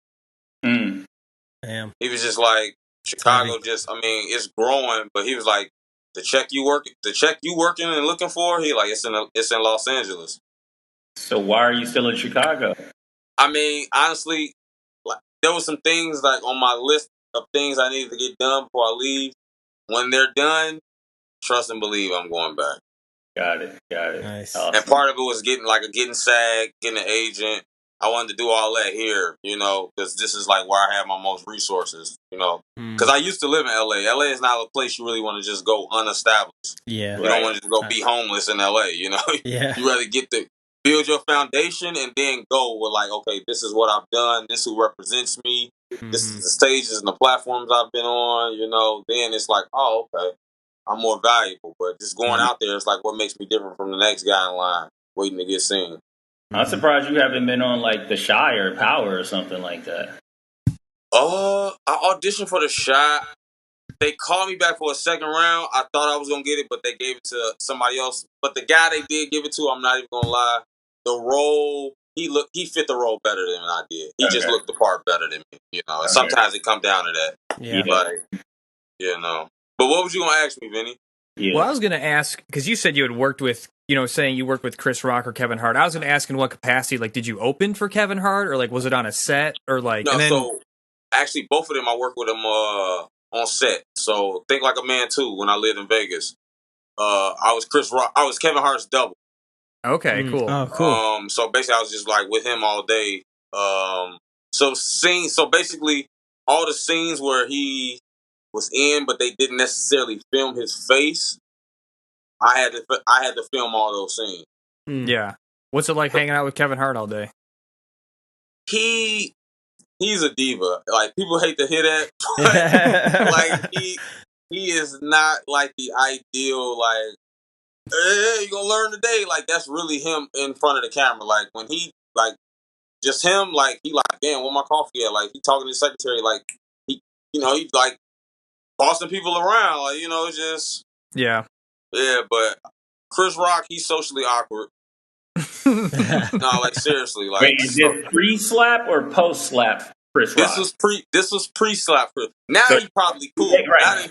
Damn. He was just like, Chicago I mean, it's growing, but he was like, the check you working and looking for, he like, it's in Los Angeles. So why are you still in Chicago? I mean, honestly, like, there was some things like on my list of things I needed to get done before I leave. When they're done, trust and believe I'm going back. Got it. Nice. Awesome. And part of it was getting SAG, getting an agent. I wanted to do all that here, because this is like where I have my most resources, Because I used to live in LA. LA is not a place you really want to just go unestablished. Yeah. You don't want to just go be homeless in LA, Yeah. You rather get to build your foundation and then go with like, okay, this is what I've done. This is who represents me. This is the stages and the platforms I've been on, Then it's like, oh, okay, I'm more valuable. But just going out there is like what makes me different from the next guy in line waiting to get seen. I'm surprised you haven't been on like The Shy or Power or something like that. I auditioned for The Shy. They called me back for a second round. I thought I was gonna get it, but they gave it to somebody else. But the guy they did give it to, I'm not even gonna lie, the role he fit the role better than I did. He just looked the part better than me, And sometimes it comes down to that. Yeah. Like, But what was you gonna ask me, Vinny? Yeah. Well, I was gonna ask because you said you had worked with, saying you worked with Chris Rock or Kevin Hart. I was gonna ask in what capacity. Like, did you open for Kevin Hart, or like was it on a set, or like? No, and then... so actually both of them I worked with them on set. So Think Like a Man too. When I lived in Vegas, I was Chris Rock. I was Kevin Hart's double. Okay, cool. Oh, cool. So basically, I was just like with him all day. So basically, all the scenes where he was in, but they didn't necessarily film his face. I had to film all those scenes. Yeah. What's it like hanging out with Kevin Hart all day? He's a diva. Like, people hate to hear that, but like he is not like the ideal, like, hey, you gonna learn today. Like, that's really him in front of the camera. Like, when he, like, just him, like, he like, damn, where my coffee at? Like, he talking to the secretary, like, he like bossing people around. Like, it's just. Yeah. Yeah, but Chris Rock, he's socially awkward. No, like, seriously. Like, wait, is it pre-slap or post-slap Chris Rock? This was pre-slap. Now he probably cool. Right.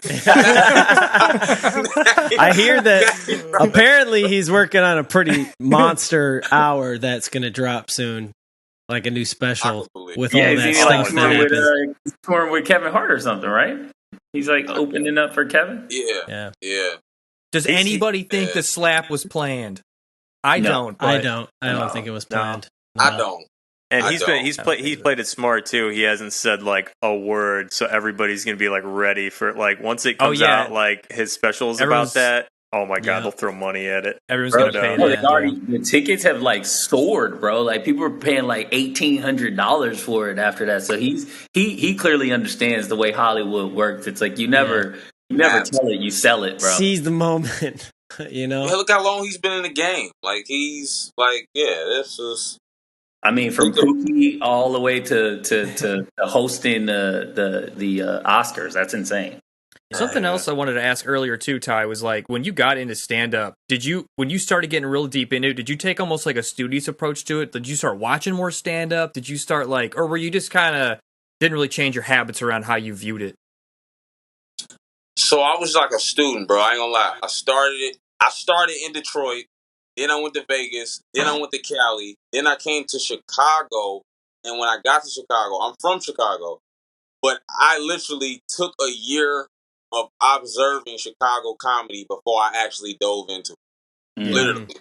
I hear that apparently he's working on a pretty monster hour that's going to drop soon, like a new special with all that stuff that happened. He's touring with Kevin Hart or something, right? He's like opening up for Kevin. Yeah. Does anybody think the slap was planned? I don't. I don't think it was planned. No. I don't. And he's played it smart too. He hasn't said like a word, so everybody's gonna be like ready for like once it comes out, like his specials about that. Oh my god, they'll throw money at it. Everyone's gonna pay. The tickets have like soared, bro. Like people are paying like $1,800 for it after that. So he clearly understands the way Hollywood works. It's like you never tell it, you sell it, bro. Seize the moment. Yeah, look how long he's been in the game. Like, he's like, this is. I mean, from Pookie all the way to hosting the Oscars. That's insane. Something else I wanted to ask earlier too, Ty, was like when you got into stand-up, when you started getting real deep into it, did you take almost like a studious approach to it? Did you start watching more stand-up? Did you start or were you just kind of didn't really change your habits around how you viewed it? So I was like a student, bro. I ain't gonna lie. I started in Detroit. Then I went to Vegas. Then I went to Cali. Then I came to Chicago. And when I got to Chicago, I'm from Chicago, but I literally took a year of observing Chicago comedy before I actually dove into it. Mm-hmm. Literally.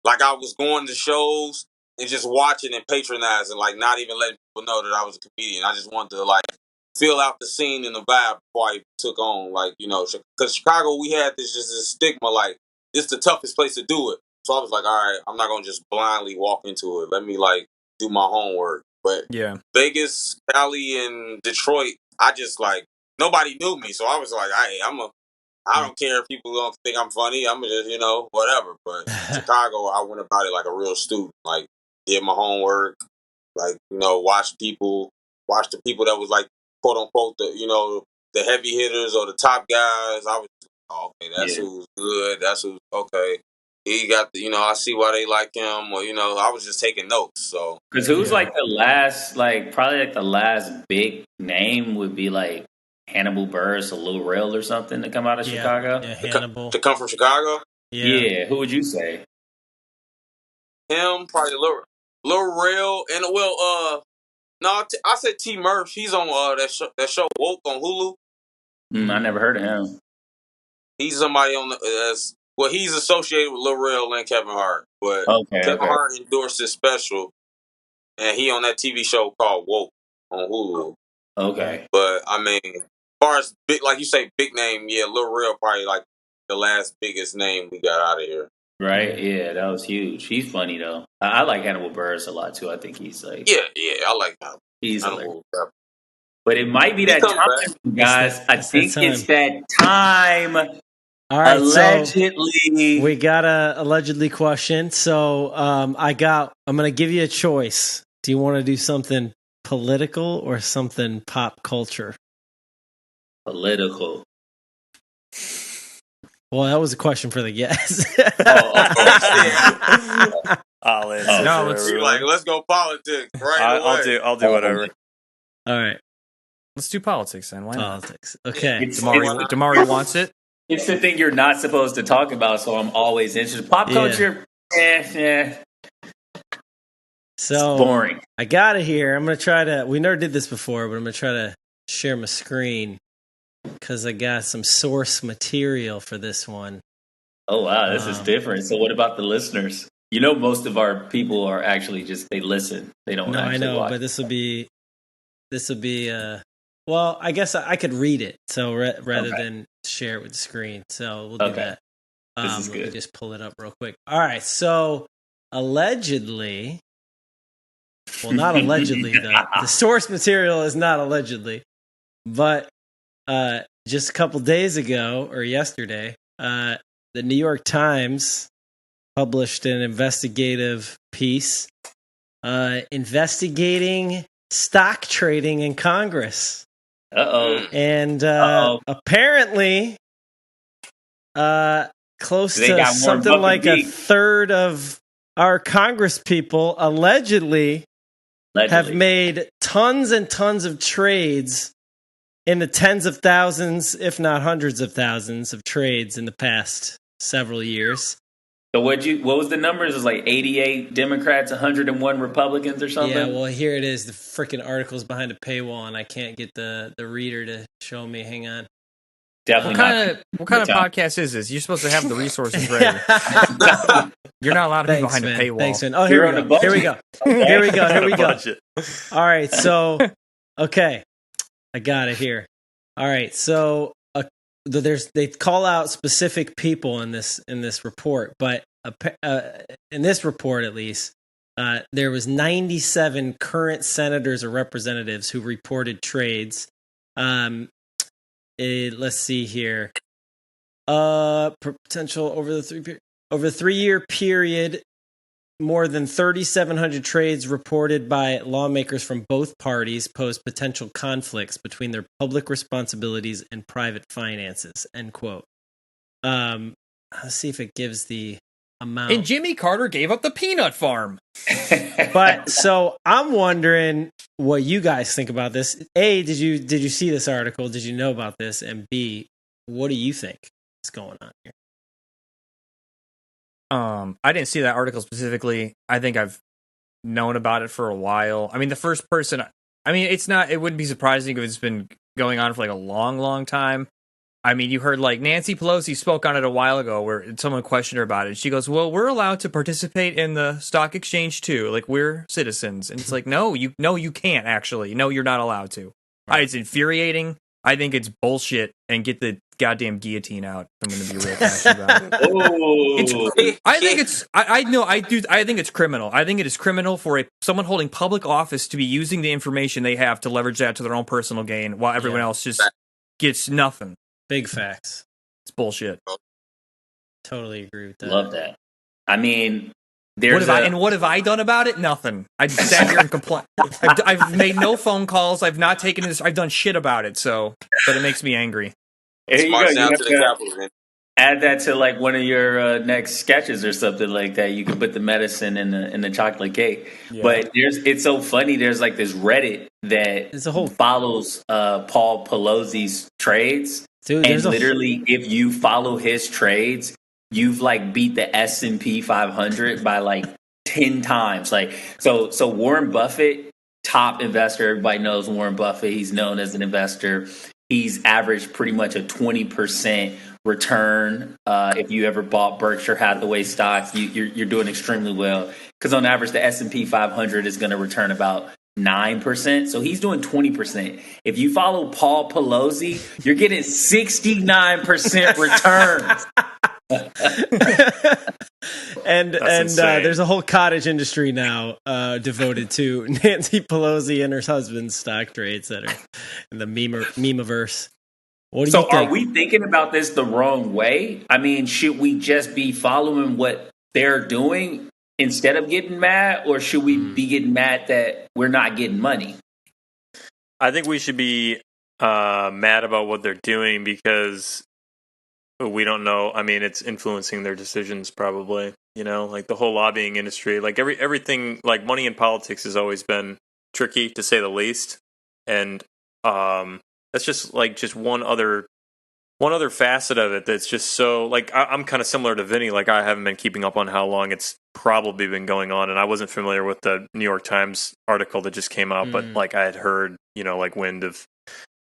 Like, I was going to shows and just watching and patronizing, like, not even letting people know that I was a comedian. I just wanted to, like, feel out the scene and the vibe before I took on, like, because Chicago, we had this stigma, like, this is the toughest place to do it. So I was like, all right, I'm not going to just blindly walk into it. Let me, like, do my homework. But Vegas, Cali, and Detroit, I just, like, nobody knew me. So I was like, hey, I don't care if people don't think I'm funny. I'm just, whatever. But Chicago, I went about it like a real student. Like, did my homework. Like, watch the people that was, like, quote unquote, the heavy hitters or the top guys. I was, okay, that's who's good. That's who's okay. He got I see why they like him. Or, I was just taking notes. So, because who's like the last, like probably like the last big name would be like Hannibal Buress or Lil Rel or something to come out of Chicago? Yeah, Hannibal. To come from Chicago? Yeah. Who would you say? Him, probably Lil Rel, and no, I said T Murph. He's on that show Woke on Hulu. I never heard of him. He's somebody on he's associated with Lil Rel and Kevin Hart, but Kevin Hart endorsed his special, and he on that TV show called Woke on Hulu. Okay, but I mean, as far as big, like you say, big name, yeah, Lil Rel probably like the last biggest name we got out of here. Right? Yeah, that was huge. He's funny though. I like Hannibal Buress a lot too. I think he's like I like him. He's Hannibal. But it might be that time, guys. I think it's that time. All right, allegedly. So we got a allegedly question. So I'm going to give you a choice. Do you want to do something political or something pop culture? Political. Well, that was a question for the guests. Let's go politics. Right, I'll do whatever. All right, let's do politics then. Why not? Politics. Okay, Dimari wants it. It's the thing you're not supposed to talk about, so I'm always interested. Pop culture, So it's boring. I got it here. I'm gonna try to. We never did this before, but I'm gonna try to share my screen because I got some source material for this one. Oh wow, this is different. So what about the listeners? You know, most of our people are actually they listen. They don't. No, actually I know, watch. But this will be. Well, I guess I could read it. So rather than share it with the screen, so we'll do that. This is good. Let me just pull it up real quick. All right, so allegedly. Well, not allegedly, though. The source material is not allegedly. But just a couple days ago, or yesterday, the New York Times published an investigative piece investigating stock trading in Congress. And apparently, close to something like a third of our Congress people allegedly have made tons and tons of trades in the tens of thousands, if not hundreds of thousands of trades in the past several years. So what was the numbers? It was like 88 Democrats, 101 Republicans or something? Yeah, well, here it is. The freaking article's behind a paywall, and I can't get the reader to show me. Hang on. Definitely What kind of podcast is this? You're supposed to have the resources ready. You're not allowed to be behind a paywall. Thanks, man. Oh, here we go. Here we go. All right, so, okay. I got it here. All right, so they call out specific people in this report, but in this report at least, there was 97 current senators or representatives who reported trades. Let's see here. Potential over the 3-year period, more than 3,700 trades reported by lawmakers from both parties pose potential conflicts between their public responsibilities and private finances. End quote. Let's see if it gives the amount. And Jimmy Carter gave up the peanut farm. But so I'm wondering what you guys think about this. A, did you see this article? Did you know about this? And B, what do you think is going on here? I didn't see that article specifically. I think I've known about it for a while. I mean, the first person, it wouldn't be surprising if it's been going on for like a long, long time. I mean, you heard like Nancy Pelosi spoke on it a while ago where someone questioned her about it. She goes, well, we're allowed to participate in the stock exchange too. Like we're citizens. And it's like, no, you can't actually. No, you're not allowed to. Right. It's infuriating. I think it's bullshit, and get the goddamn guillotine out. I'm going to be real passionate about it. I think it's criminal. I think it is criminal for someone holding public office to be using the information they have to leverage that to their own personal gain, while everyone else just gets nothing. Big facts. It's bullshit. Totally agree with that. Love that. I mean, what have I done about it? Nothing. I sat here and complained. I've made no phone calls. I've not taken this. I've done shit about it. But it makes me angry. Here you go. add that to like one of your next sketches or something like that. You can put the medicine in the chocolate cake. Yeah. But it's so funny. There's like this Reddit that follows Paul Pelosi's trades. Dude, and literally, if you follow his trades, you've like beat the S&P 500 by like 10 times. Like so Warren Buffett, top investor. Everybody knows Warren Buffett. He's known as an investor. He's averaged pretty much a 20% return. If you ever bought Berkshire Hathaway stocks, you're doing extremely well. Because on average, the S&P 500 is going to return about 9%. So he's doing 20%. If you follow Paul Pelosi, you're getting 69% returns. and there's a whole cottage industry now devoted to Nancy Pelosi and her husband's stock trades that are in the memeverse. What do you think? Are we thinking about this the wrong way? I mean, should we just be following what they're doing instead of getting mad, or should we be getting mad that we're not getting money? I think we should be mad about what they're doing because we don't know. I mean, it's influencing their decisions probably, you know, like the whole lobbying industry, like everything, like money in politics has always been tricky to say the least. And that's just one other facet of it that's just so like I'm kind of similar to Vinny. Like I haven't been keeping up on how long it's probably been going on, and I wasn't familiar with the New York Times article that just came out, but like I had heard, you know, like wind of,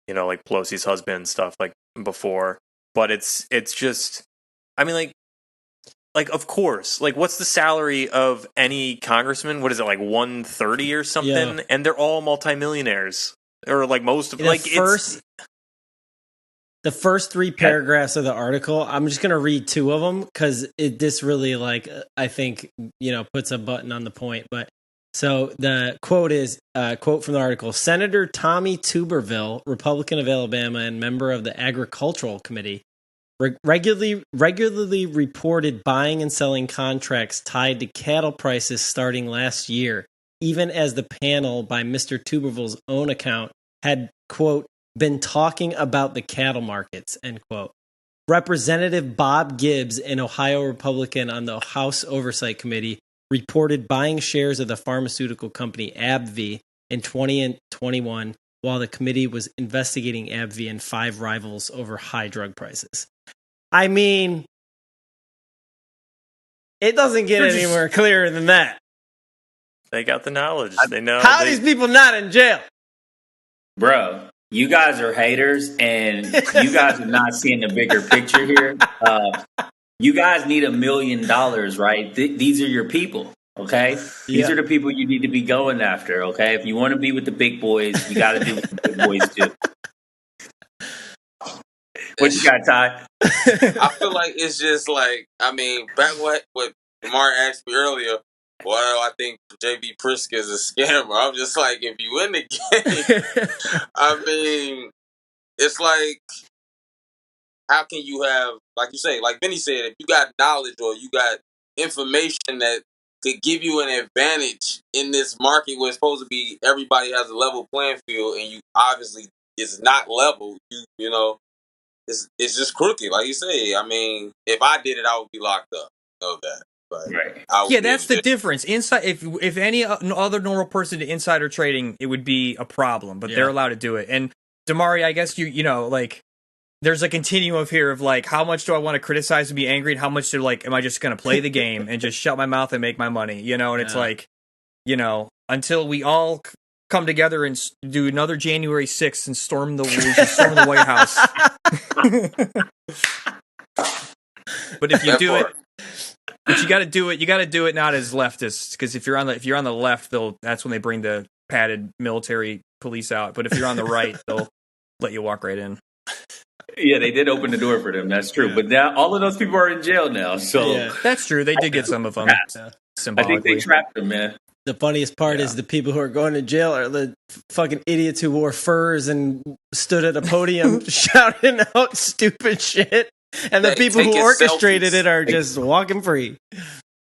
you know, like Pelosi's husband and stuff like before. But it's just, I mean, like of course, like what's the salary of any congressman? What is it, like 130 or something? Yeah. And they're all multimillionaires, or like most of the first three paragraphs of the article. I'm just gonna read two of them because this really I think puts a button on the point. But so the quote is quote from the article: Senator Tommy Tuberville, Republican of Alabama and member of the Agricultural Committee, regularly reported buying and selling contracts tied to cattle prices starting last year, even as the panel, by Mr. Tuberville's own account, had, quote, been talking about the cattle markets, end quote. Representative Bob Gibbs, an Ohio Republican on the House Oversight Committee, reported buying shares of the pharmaceutical company AbbVie in 2020 and 21 while the committee was investigating AbbVie and 5 rivals over high drug prices. I mean, it doesn't get any more clearer than that. They got the knowledge. They know. How are these people not in jail? Bro, you guys are haters, and you guys are not seeing the bigger picture here. You guys need $1 million, right? These are your people, okay? These are the people you need to be going after, okay? If you want to be with the big boys, you got to do what the big boys do. What you got, Ty? I feel like it's just like, I mean, back what Dimari asked me earlier, well, I think J.B. Pritzker is a scammer. I'm just like, if you in the game, I mean, it's like, how can you have, like you say, like Vinny said, if you got knowledge or you got information that could give you an advantage in this market where it's supposed to be everybody has a level playing field, and you obviously it's not level, you know, it's just crooked, like you say. I mean, if I did it, I would be locked up. Know that. Right. Yeah, that's the difference. Inside, if any other normal person did insider trading, it would be a problem. But they're allowed to do it. And Dimari, I guess you know, like, there's a continuum here of like, how much do I want to criticize and be angry, and how much do am I just going to play the game and just shut my mouth and make my money? You know, and it's like, you know, until we all come together and do another January 6th and storm the White House. But if you do it. But you got to do it. You got to do it not as leftists, because if you're on the left, that's when they bring the padded military police out. But if you're on the right, they'll let you walk right in. Yeah, they did open the door for them. That's true. But now all of those people are in jail now. So that's true. They did get some of them. I think they trapped them, man. The funniest part is the people who are going to jail are the fucking idiots who wore furs and stood at a podium shouting out stupid shit. And the people who orchestrated it are just walking free.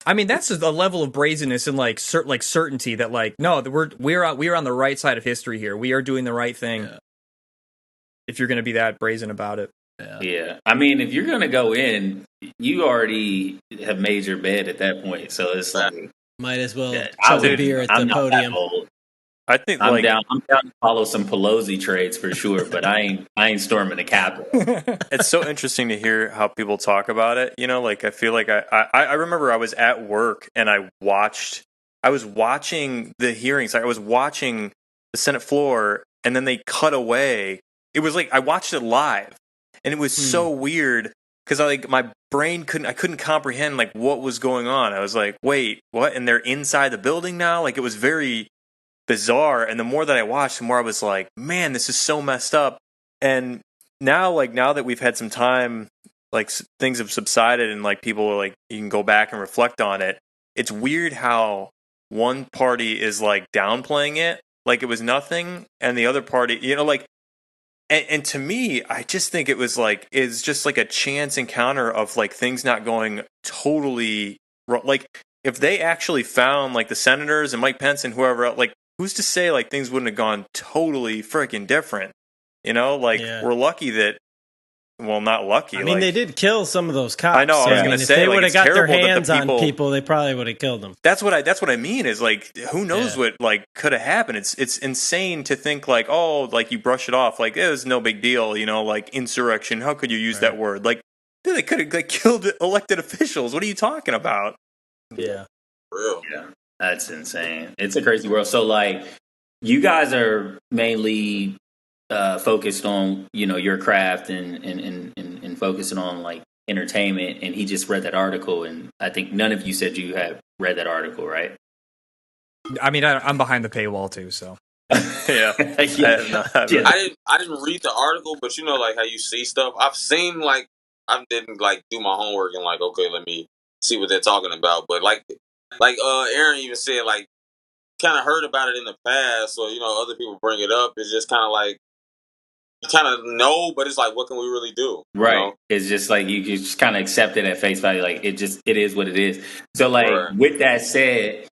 I mean, that's a level of brazenness and like certainty that like, no, we're on the right side of history here. We are doing the right thing. Yeah. If you're going to be that brazen about it. Yeah. I mean, if you're gonna go in, you already have made your bed at that point. So it's like might as well I chug a beer at the podium. I think I'm down to follow some Pelosi trades for sure, but I ain't storming the Capitol. It's so interesting to hear how people talk about it. You know, like I feel like I remember I was at work and I was watching the hearings. I was watching the Senate floor, and then they cut away. It was like I watched it live, and it was so weird because my brain couldn't comprehend like what was going on. I was like, wait, what? And they're inside the building now. Like it was very bizarre. And the more that I watched, the more I was like, man, this is so messed up. And now that we've had some time, like things have subsided, and like people are like, you can go back and reflect on it. It's weird how one party is like downplaying it like it was nothing, and the other party, you know, like, and to me, I just think it's just like a chance encounter of like things not going totally wrong. Like if they actually found like the senators and Mike Pence and whoever else, like who's to say like things wouldn't have gone totally freaking different? You know, like we're lucky that. Well, not lucky. I mean, they did kill some of those cops. I know. I was going to say, if they would have got their terrible hands on people, they probably would have killed them. That's what I mean. Is like, who knows what like could have happened? It's insane to think like, oh, like you brush it off, like it was no big deal, you know, like insurrection. How could you use that word? Like, dude, they could have like killed elected officials. What are you talking about? Yeah, real. Yeah, that's insane. It's a crazy world. So, like, you guys are mainly focused on, you know, your craft and focusing on like entertainment, and he just read that article, and I think none of you said you had read that article, right? I mean, I'm behind the paywall too, so yeah. I didn't read the article, but you know, like how you see stuff. I've seen like I didn't like do my homework and like, okay, let me see what they're talking about. But like Aaron even said, like kind of heard about it in the past, so you know, other people bring it up. It's just kind of like. Kind of know, but it's like, what can we really do? Right. You know? It's just like you just kind of accept it at face value. Like it is what it is. So like with that said,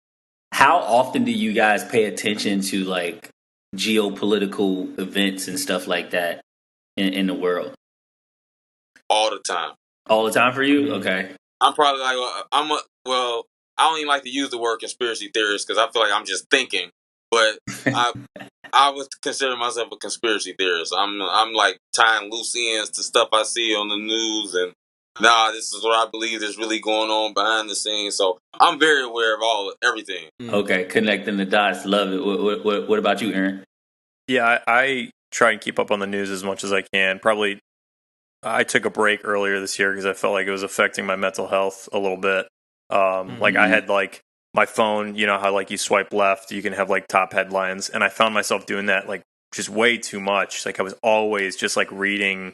how often do you guys pay attention to like geopolitical events and stuff like that in the world? All the time. All the time for you? Okay. I'm probably like, I don't even like to use the word conspiracy theorist because I feel like I'm just thinking, but I would consider myself a conspiracy theorist. I'm like tying loose ends to stuff I see on the news, and this is what I believe is really going on behind the scenes. So I'm very aware of everything. Okay, connecting the dots, love it. What about you, Aaron? Yeah, I try and keep up on the news as much as I can. Probably, I took a break earlier this year because I felt like it was affecting my mental health a little bit. Like I had like. My phone, you know how like you swipe left, you can have like top headlines, and I found myself doing that like just way too much. Like I was always just like reading,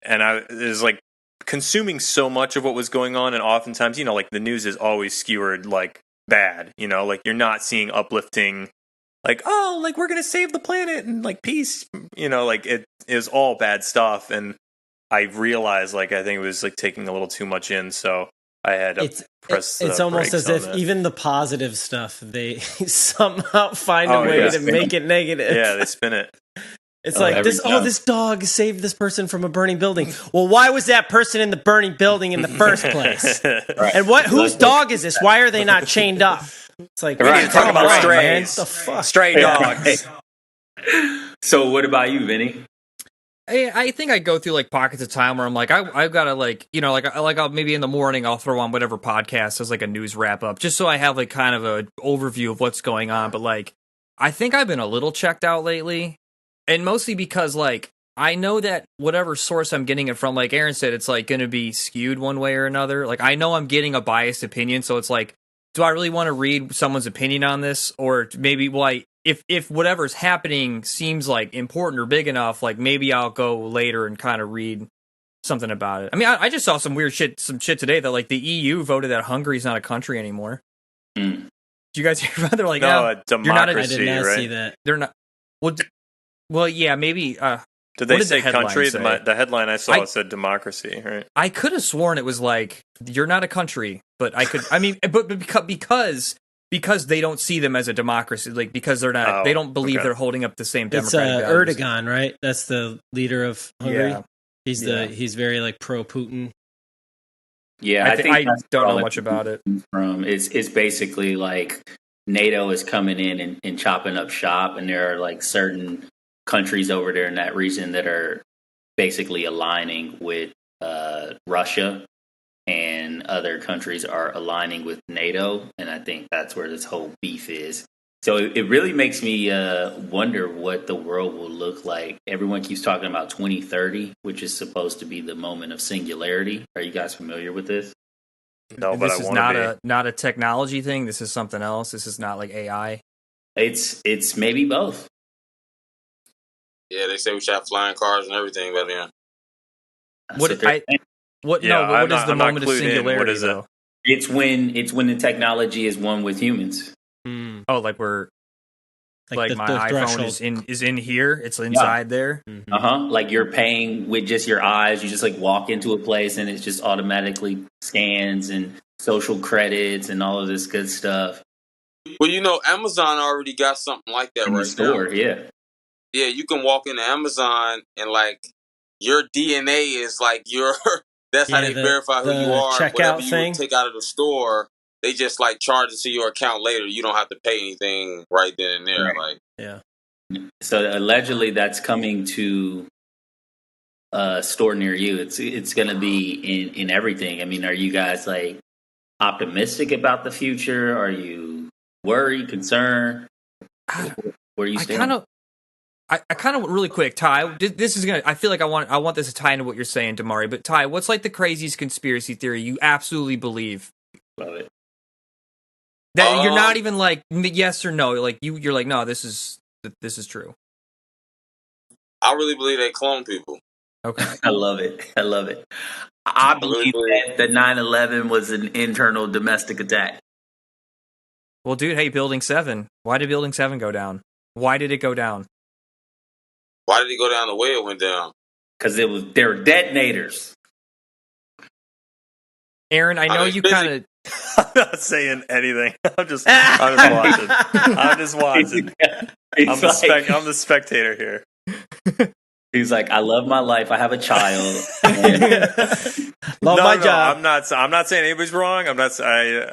and I was like consuming so much of what was going on, and oftentimes, you know, like the news is always skewered like bad, you know, like you're not seeing uplifting, like, oh, like we're gonna save the planet and like peace, you know, like it is all bad stuff, and I realized like I think it was like taking a little too much in, so I had it's almost as if even the positive stuff they somehow find a way to make it negative. Yeah, they spin it. It's like this dog saved this person from a burning building. Well, why was that person in the burning building in the first place? Right. And whose dog is this? Why are they not chained up? It's like we need to talk about strays. What the fuck? Stray dogs. So what about you, Vinny? I think I go through like pockets of time where I'm like, I've got to like, you know, like I'll maybe in the morning I'll throw on whatever podcast as like a news wrap up, just so I have like kind of an overview of what's going on. But like, I think I've been a little checked out lately, and mostly because like I know that whatever source I'm getting it from, like Aaron said, it's like going to be skewed one way or another. Like I know I'm getting a biased opinion, so it's like, do I really want to read someone's opinion on this, or maybe if whatever's happening seems like important or big enough, like maybe I'll go later and kind of read something about it. I mean, I just saw some shit today that like the EU voted that Hungary's not a country anymore. Did you guys hear about it? They're like, no, democracy, I did not right? see that. They're not. Well, yeah, maybe. Did they say country? The headline I saw said democracy, right? I could have sworn it was like, you're not a country, but I could. I mean, but because they don't see them as a democracy, like because they're not, they don't believe they're holding up the same democratic values. Erdogan, right? That's the leader of Hungary. He's very like pro Putin. Yeah, I don't know much about it. It's basically like NATO is coming in and chopping up shop, and there are like certain countries over there in that region that are basically aligning with Russia, and other countries are aligning with NATO, and I think that's where this whole beef is. So it really makes me wonder what the world will look like. Everyone keeps talking about 2030, which is supposed to be the moment of singularity. Are you guys familiar with this? No, but this is not a technology thing. This is something else. This is not like AI. It's maybe both. Yeah, they say we should have flying cars and everything by then. What is the moment of singularity though? It's when the technology is one with humans. Oh, like we're like my iPhone is in here. It's inside there. Like you're paying with just your eyes. You just like walk into a place and it just automatically scans and social credits and all of this good stuff. Well, Amazon already got something like that in right the store. now. Yeah. Yeah, you can walk into Amazon and like your DNA is like your. That's how they verify who you are. Whatever you would take out of the store, they just like charge it to your account later. You don't have to pay anything right then and there. Right. Like, so allegedly that's coming to a store near you. It's going to be in everything. I mean, are you guys like optimistic about the future? Are you worried, concerned? Where do you stand? I kind of really quick, Ty. This is gonna. I feel like I want this to tie into what you're saying, Dimari. But Ty, what's like the craziest conspiracy theory you absolutely believe? Love it. That you're not even like yes or no. Like you're like no. This is true. I really believe they clone people. Okay, I love it. I believe that 9/11 was an internal domestic attack. Well, dude, hey, Building 7. Why did Building 7 go down? Why did it go down? Why did it go down the way it went down? Because they were detonators. Aaron, I know you kind of. I'm not saying anything. I'm just watching. I'm the spectator here. He's like, I love my life. I have a child. Love my job. I'm not saying anybody's wrong. I'm just. Hey,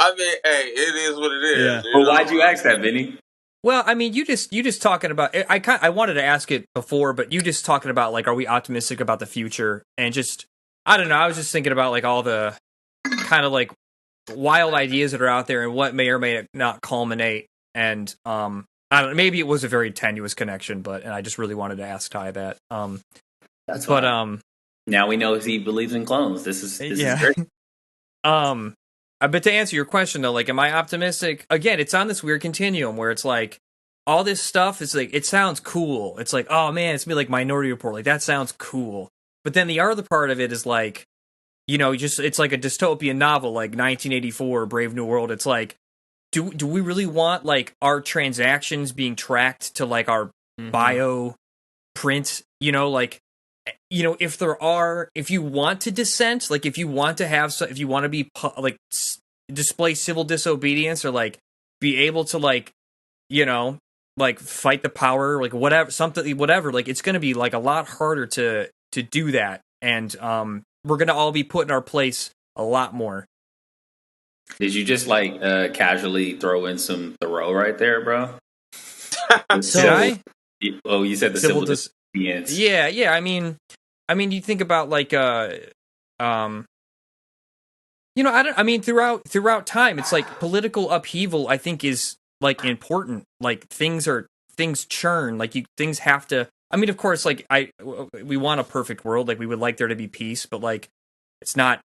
it is what it is. Yeah. Well, why'd you ask that, Vinny? Well, I mean, you just talking about. I wanted to ask it before, but you just talking about like, are we optimistic about the future? And just, I don't know. I was just thinking about like all the kind of like wild ideas that are out there and what may or may not culminate. And I don't know. Maybe it was a very tenuous connection, and I just really wanted to ask Ty that. That's but fine. Now we know he believes in clones. This is great. But to answer your question though, like, am I optimistic? Again, it's on this weird continuum where it's like all this stuff is like, it sounds cool. It's like, oh man, it's me like Minority Report. Like that sounds cool. But then the other part of it is like, it's like a dystopian novel, like 1984, Brave New World. It's like, do we really want like our transactions being tracked to like our bio print? If you want to dissent, like if you want to be like display civil disobedience or like be able to like fight the power, like whatever, like it's going to be like a lot harder to do that, and we're going to all be put in our place a lot more. Did you just like casually throw in some Thoreau right there, bro? Did I? Oh, you said the civil disobedience. Yeah. I mean, you think about like, throughout time, it's like political upheaval, I think, is like important. Like things churn. Like things have to. I mean, of course, like we want a perfect world. Like we would like there to be peace, but like it's not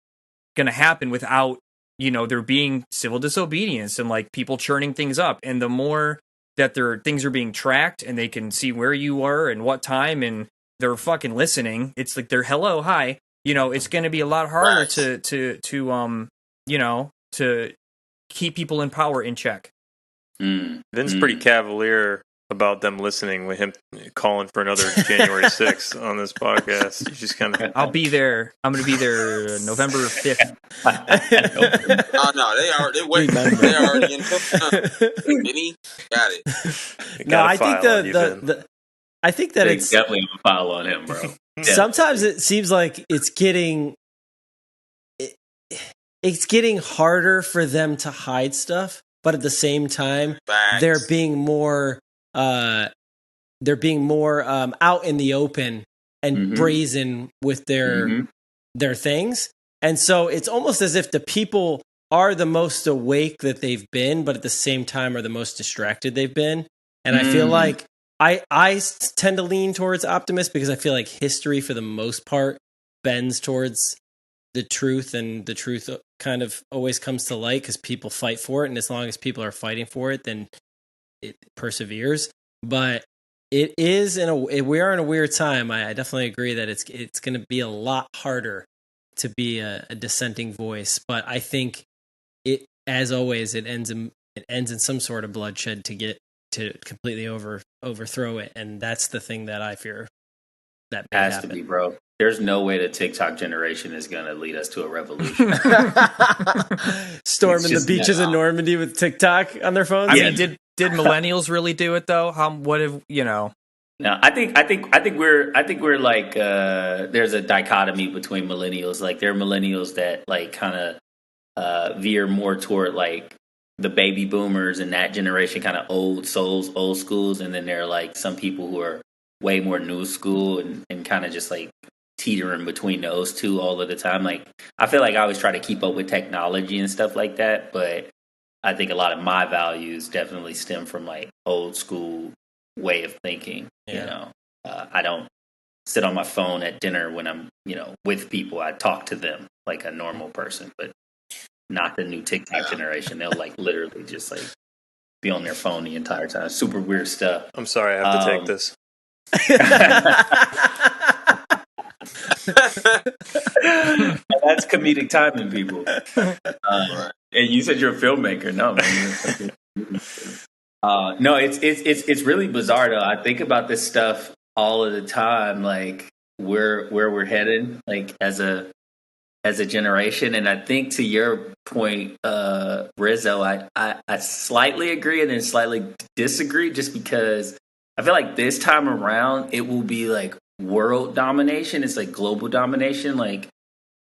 going to happen without there being civil disobedience and like people churning things up. And the more that things are being tracked and they can see where you are and what time and they're fucking listening, it's like they're hello, hi. It's going to be a lot harder to keep people in power in check. Vin's pretty cavalier about them listening with him calling for another January 6th on this podcast. He's just kind of. I'll be there. I'm going to be there November 5th. No, they already in. Vinny got it. No, I think I think that it's definitely a file on him, bro. sometimes it seems like it's getting harder for them to hide stuff, but at the same time, they're being more out in the open and brazen with their things. And so it's almost as if the people are the most awake that they've been, but at the same time are the most distracted they've been. And I feel like I tend to lean towards optimist because I feel like history, for the most part, bends towards the truth, and the truth kind of always comes to light because people fight for it. And as long as people are fighting for it, then it perseveres. But it is we are in a weird time. I definitely agree that it's going to be a lot harder to be a dissenting voice. But I think it, as always, it ends in some sort of bloodshed to completely overthrow it. And that's the thing that I fear that may has happen. to be, bro. There's no way the TikTok generation is going to lead us to a revolution. Storming the beaches of Normandy with TikTok on their phones. I mean, did millennials really do it though? What have you know? No, I think we're like there's a dichotomy between millennials. Like there are millennials that like kind of veer more toward like the baby boomers and that generation, kind of old souls, old schools, and then there are like some people who are way more new school and kind of just like teetering between those two all of the time. Like I feel like I always try to keep up with technology and stuff like that, but I think a lot of my values definitely stem from like old school way of thinking. Yeah. You know, I don't sit on my phone at dinner when I'm, with people. I talk to them like a normal person, but not the new TikTok generation. They'll like literally just like be on their phone the entire time. Super weird stuff. I'm sorry, I have to take this. That's comedic timing, people. And you said you're a filmmaker. No, man. No, it's really bizarre though. I think about this stuff all of the time, like where we're headed, like as a generation. And I think to your point, Rizzo, I slightly agree and then slightly disagree, just because I feel like this time around it will be like world domination. It's like global domination, like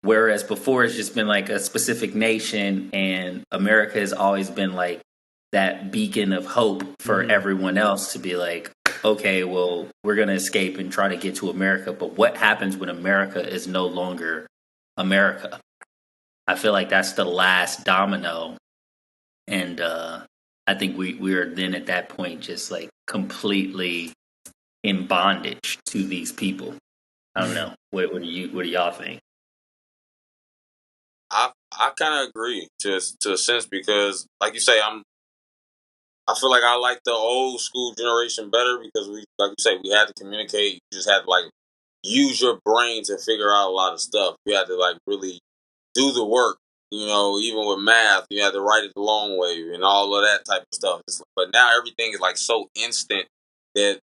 whereas before it's just been like a specific nation, and America has always been like that beacon of hope for everyone else to be like, okay, well, we're going to escape and try to get to America. But what happens when America is no longer America? I feel like that's the last domino. And I think we are then at that point just like completely in bondage to these people. I don't know. What do y'all think? I kind of agree to a sense, because like you say, I feel like I like the old school generation better, because we, like you say, we had to communicate. You just had to like use your brain to figure out a lot of stuff. You had to like really do the work. Even with math, you had to write it the long way and all of that type of stuff. But now everything is like so instant that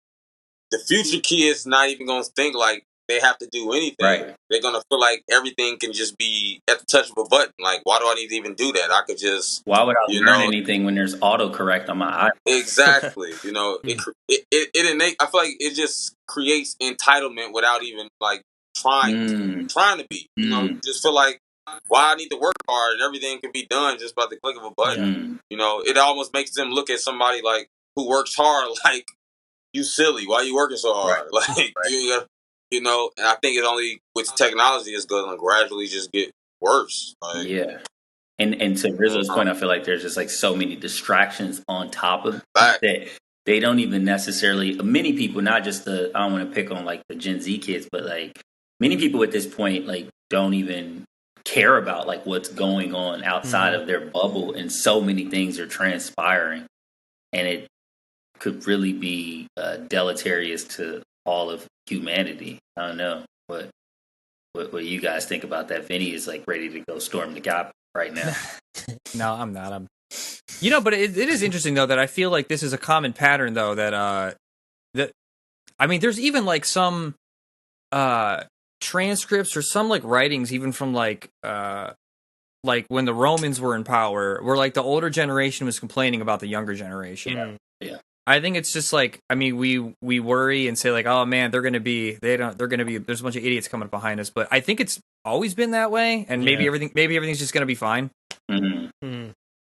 the future kids not even going to think like they have to do anything. Right. They're going to feel like everything can just be at the touch of a button. Like, why do I need to even do that? I could just... Why would I learn anything when there's autocorrect on my iPhone? Exactly. I feel like it just creates entitlement without even like trying to be. You just feel like, why I need to work hard and everything can be done just by the click of a button. It almost makes them look at somebody like who works hard like, you silly. Why are you working so hard? Right. Like, right. And I think it only with technology is going to gradually just get worse. Like, yeah. And to Rizzo's point, I feel like there's just like so many distractions on top of that they don't even necessarily, many people, not just I don't want to pick on like the Gen Z kids, but like many people at this point, like don't even care about like what's going on outside of their bubble. And so many things are transpiring, and it could really be deleterious to all of humanity. I don't know what you guys think about that. Vinny is like ready to go storm the Gap right now. No, I'm not. But it is interesting though that I feel like this is a common pattern though that I mean, there's even like some transcripts or some like writings even from like when the Romans were in power, where like the older generation was complaining about the younger generation. Yeah. I think it's just like, I mean, we worry and say like, oh man, there's a bunch of idiots coming up behind us, but I think it's always been that way, and maybe everything's just gonna be fine. Mm-hmm.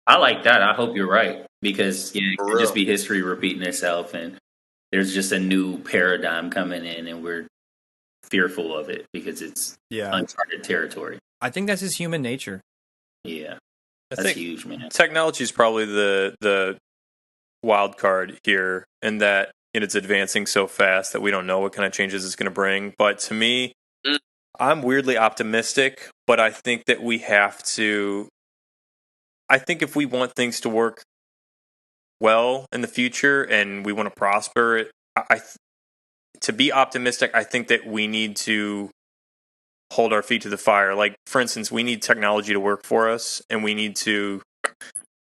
I like that. I hope you're right, because it could just be history repeating itself, and there's just a new paradigm coming in, and we're fearful of it because it's uncharted territory. I think that's just human nature. Yeah, that's huge, man. Technology is probably the wild card here, in that it's advancing so fast that we don't know what kind of changes it's going to bring. But to me, I'm weirdly optimistic, but I think that we have to. I think if we want things to work well in the future and we want to prosper, to be optimistic, I think that we need to hold our feet to the fire. Like, for instance, we need technology to work for us, and we need to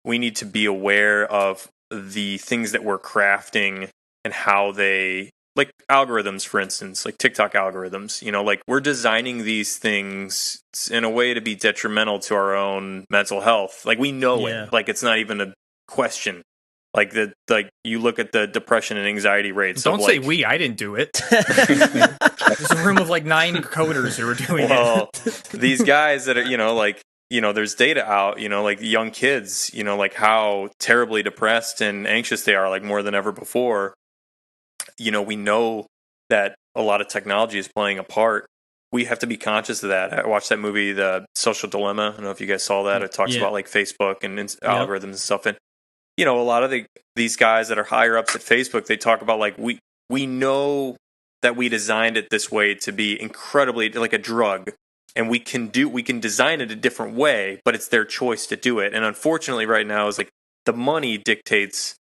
be aware of the things that we're crafting and how they, like algorithms, for instance, like TikTok algorithms, like we're designing these things in a way to be detrimental to our own mental health. Like, we know it, like it's not even a question. Like you look at the depression and anxiety rates. Don't say we. I didn't do it. There's a room of like 9 coders who are doing it. These guys that are, there's data out, like young kids, like how terribly depressed and anxious they are, like more than ever before. We know that a lot of technology is playing a part. We have to be conscious of that. I watched that movie, The Social Dilemma. I don't know if you guys saw that. It talks about like Facebook and algorithms and stuff. And a lot of these guys that are higher ups at Facebook, they talk about like we know that we designed it this way to be incredibly like a drug, and we can design it a different way, but it's their choice to do it. And unfortunately, right now is like the money dictates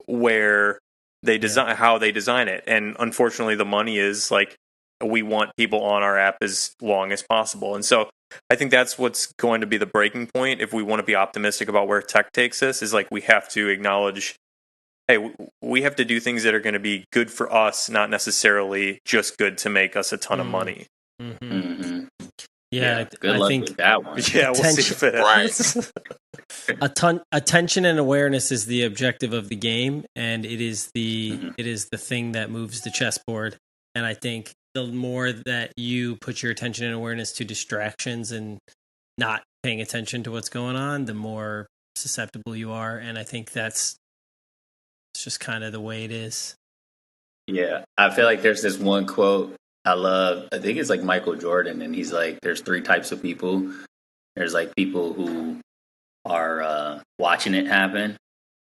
where they design how they design it, and unfortunately, the money is like we want people on our app as long as possible, and so. I think that's what's going to be the breaking point if we want to be optimistic about where tech takes us, is like we have to acknowledge, hey, we have to do things that are going to be good for us, not necessarily just good to make us a ton of money. Mm-hmm. Mm-hmm. Yeah, good I think think with that one. Yeah, we'll see if it happens. Attention and awareness is the objective of the game, and it is the thing that moves the chessboard. And I think the more that you put your attention and awareness to distractions and not paying attention to what's going on, the more susceptible you are. And I think it's just kind of the way it is. Yeah. I feel like there's this one quote I love. I think it's like Michael Jordan, and he's like, there's 3 types of people. There's like people who are watching it happen.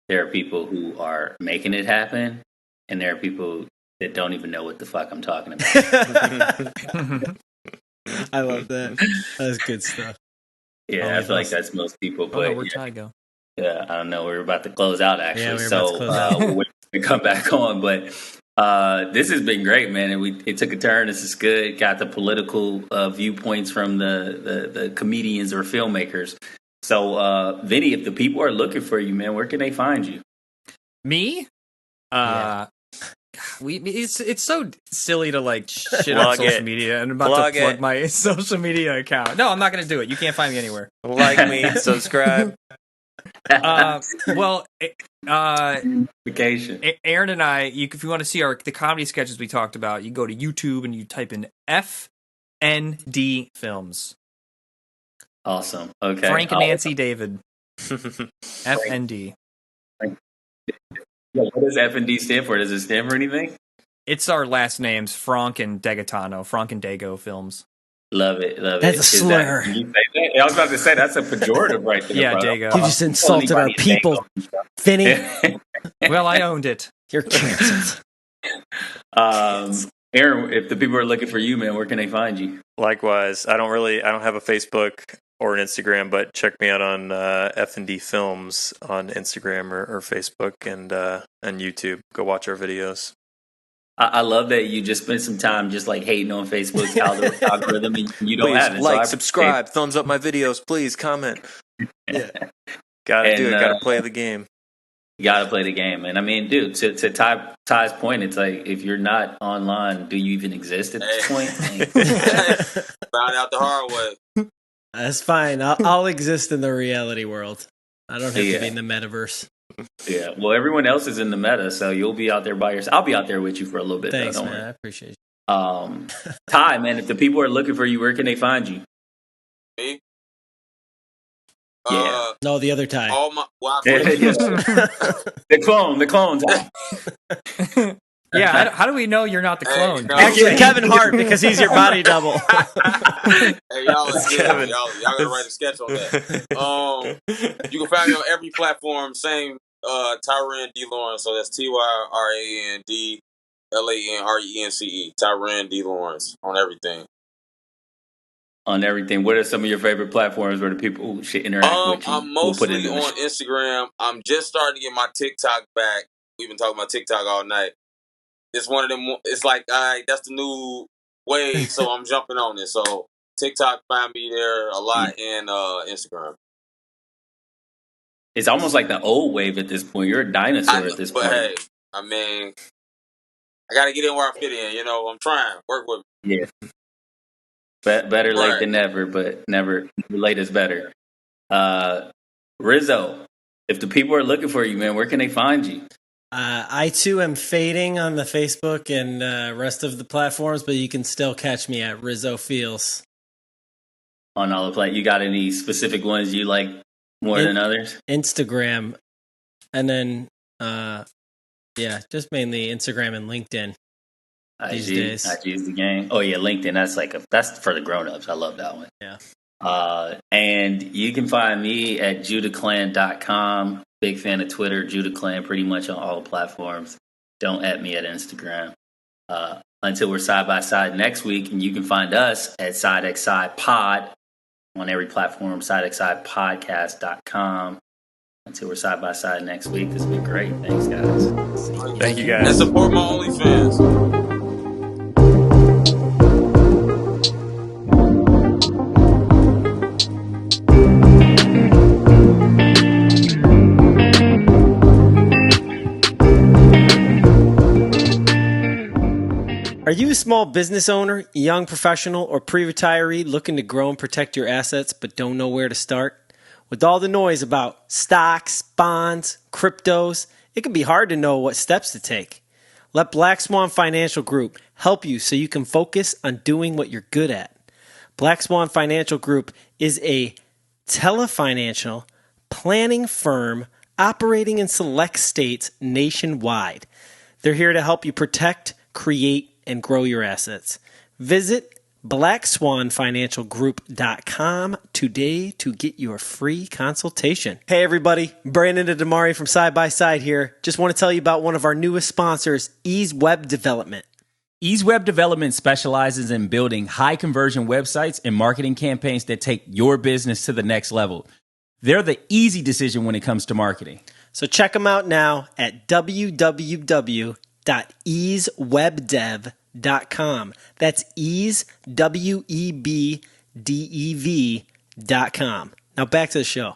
There are people who are making it happen. And there are people that don't even know what the fuck I'm talking about. I love that. That's good stuff. Yeah, I feel like that's most people. But where'd Ty go? Yeah, I don't know. We're about to close out, actually. Yeah, we're about to close out. We'll come back on. But this has been great, man. And it took a turn. This is good. Got the political viewpoints from the comedians or filmmakers. So, Vinny, if the people are looking for you, man, where can they find you? Me? It's so silly to like shit on social media, and I'm about to plug my social media account. No, I'm not going to do it. You can't find me anywhere. Like me, subscribe. Vacation. Aaron and I, if you want to see the comedy sketches we talked about, you go to YouTube and you type in FND Films. Awesome. Okay. Frank and Nancy David. FND. Yeah, what does FND stand for? Does it stand for anything? It's our last names, Fronk and Degaetano. Fronk and Dago Films. Love it. That's a slur. I was about to say, that's a pejorative right there. Yeah, bro. Dago. You just insulted our people, Vinny. Well, I owned it. You're canceled. Aaron, if the people are looking for you, man, where can they find you? Likewise, I don't have a Facebook or an Instagram, but check me out on FND Films on Instagram or Facebook and YouTube. Go watch our videos. I love that you just spent some time just like hating on Facebook's algorithm, and you don't have it. Like, subscribe, thumbs up my videos, please comment. Yeah, gotta do it. Gotta play the game. You gotta play the game, and I mean, dude, to Ty's point, it's like if you're not online, do you even exist at this point? Found out the hard way. That's fine. I'll exist in the reality world. I don't have to be in the metaverse. Yeah. Well, everyone else is in the meta, so you'll be out there by yourself. I'll be out there with you for a little bit. Thanks, though, man. worry. I appreciate you. Ty, man, if the people are looking for you, where can they find you? Me? Yeah. No, the other Ty. All my The clone. Yeah, how do we know you're not the clone? no. Actually, Kevin Hart, because he's your body double. Hey, y'all, Kevin. y'all gotta write a sketch on that. You can find me on every platform. Same, Tyran D. Lawrence. So that's TYRANDLANRENCE. Tyran D. Lawrence on everything. On everything. What are some of your favorite platforms where the people should interact with you? I'm mostly on Instagram. I'm just starting to get my TikTok back. We've been talking about TikTok all night. It's one of them. It's like, that's the new wave, so I'm jumping on it. So TikTok, find me there a lot, and Instagram. It's almost like the old wave at this point. You're a dinosaur at this point. But hey, I mean, I got to get in where I fit in. You know, I'm trying. Work with me. Yeah. Better late than never, but never late is better. Rizzo, if the people are looking for you, man, where can they find you? I too am fading on the Facebook and rest of the platforms, but you can still catch me at Rizzo Feels. On all the platforms. You got any specific ones you like more than others? Instagram, and then just mainly Instagram and LinkedIn. These days. IG is the game. Oh yeah, LinkedIn. That's for the grown-ups. I love that one. Yeah. And you can find me at judahclan.com. Big fan of Twitter, Judah Clan, pretty much on all the platforms. Don't at me at Instagram. Until we're side by side next week, and you can find us at SideXSide Pod on every platform, SideXSidePodcast.com. Until we're side by side next week. This has been great. Thanks, guys. Thank you, guys. And support my OnlyFans. Are you a small business owner, young professional, or pre-retiree looking to grow and protect your assets but don't know where to start? With all the noise about stocks, bonds, cryptos, it can be hard to know what steps to take. Let Black Swan Financial Group help you so you can focus on doing what you're good at. Black Swan Financial Group is a telefinancial planning firm operating in select states nationwide. They're here to help you protect, create, and grow your assets. Visit BlackSwanFinancialGroup.com today to get your free consultation. Hey everybody, Brandon and Dimari from Side by Side here. Just want to tell you about one of our newest sponsors, Ease Web Development. Ease Web Development specializes in building high conversion websites and marketing campaigns that take your business to the next level. They're the easy decision when it comes to marketing. So check them out now at www.easewebdev.com. That's ease, WEBDEV.com. Now back to the show.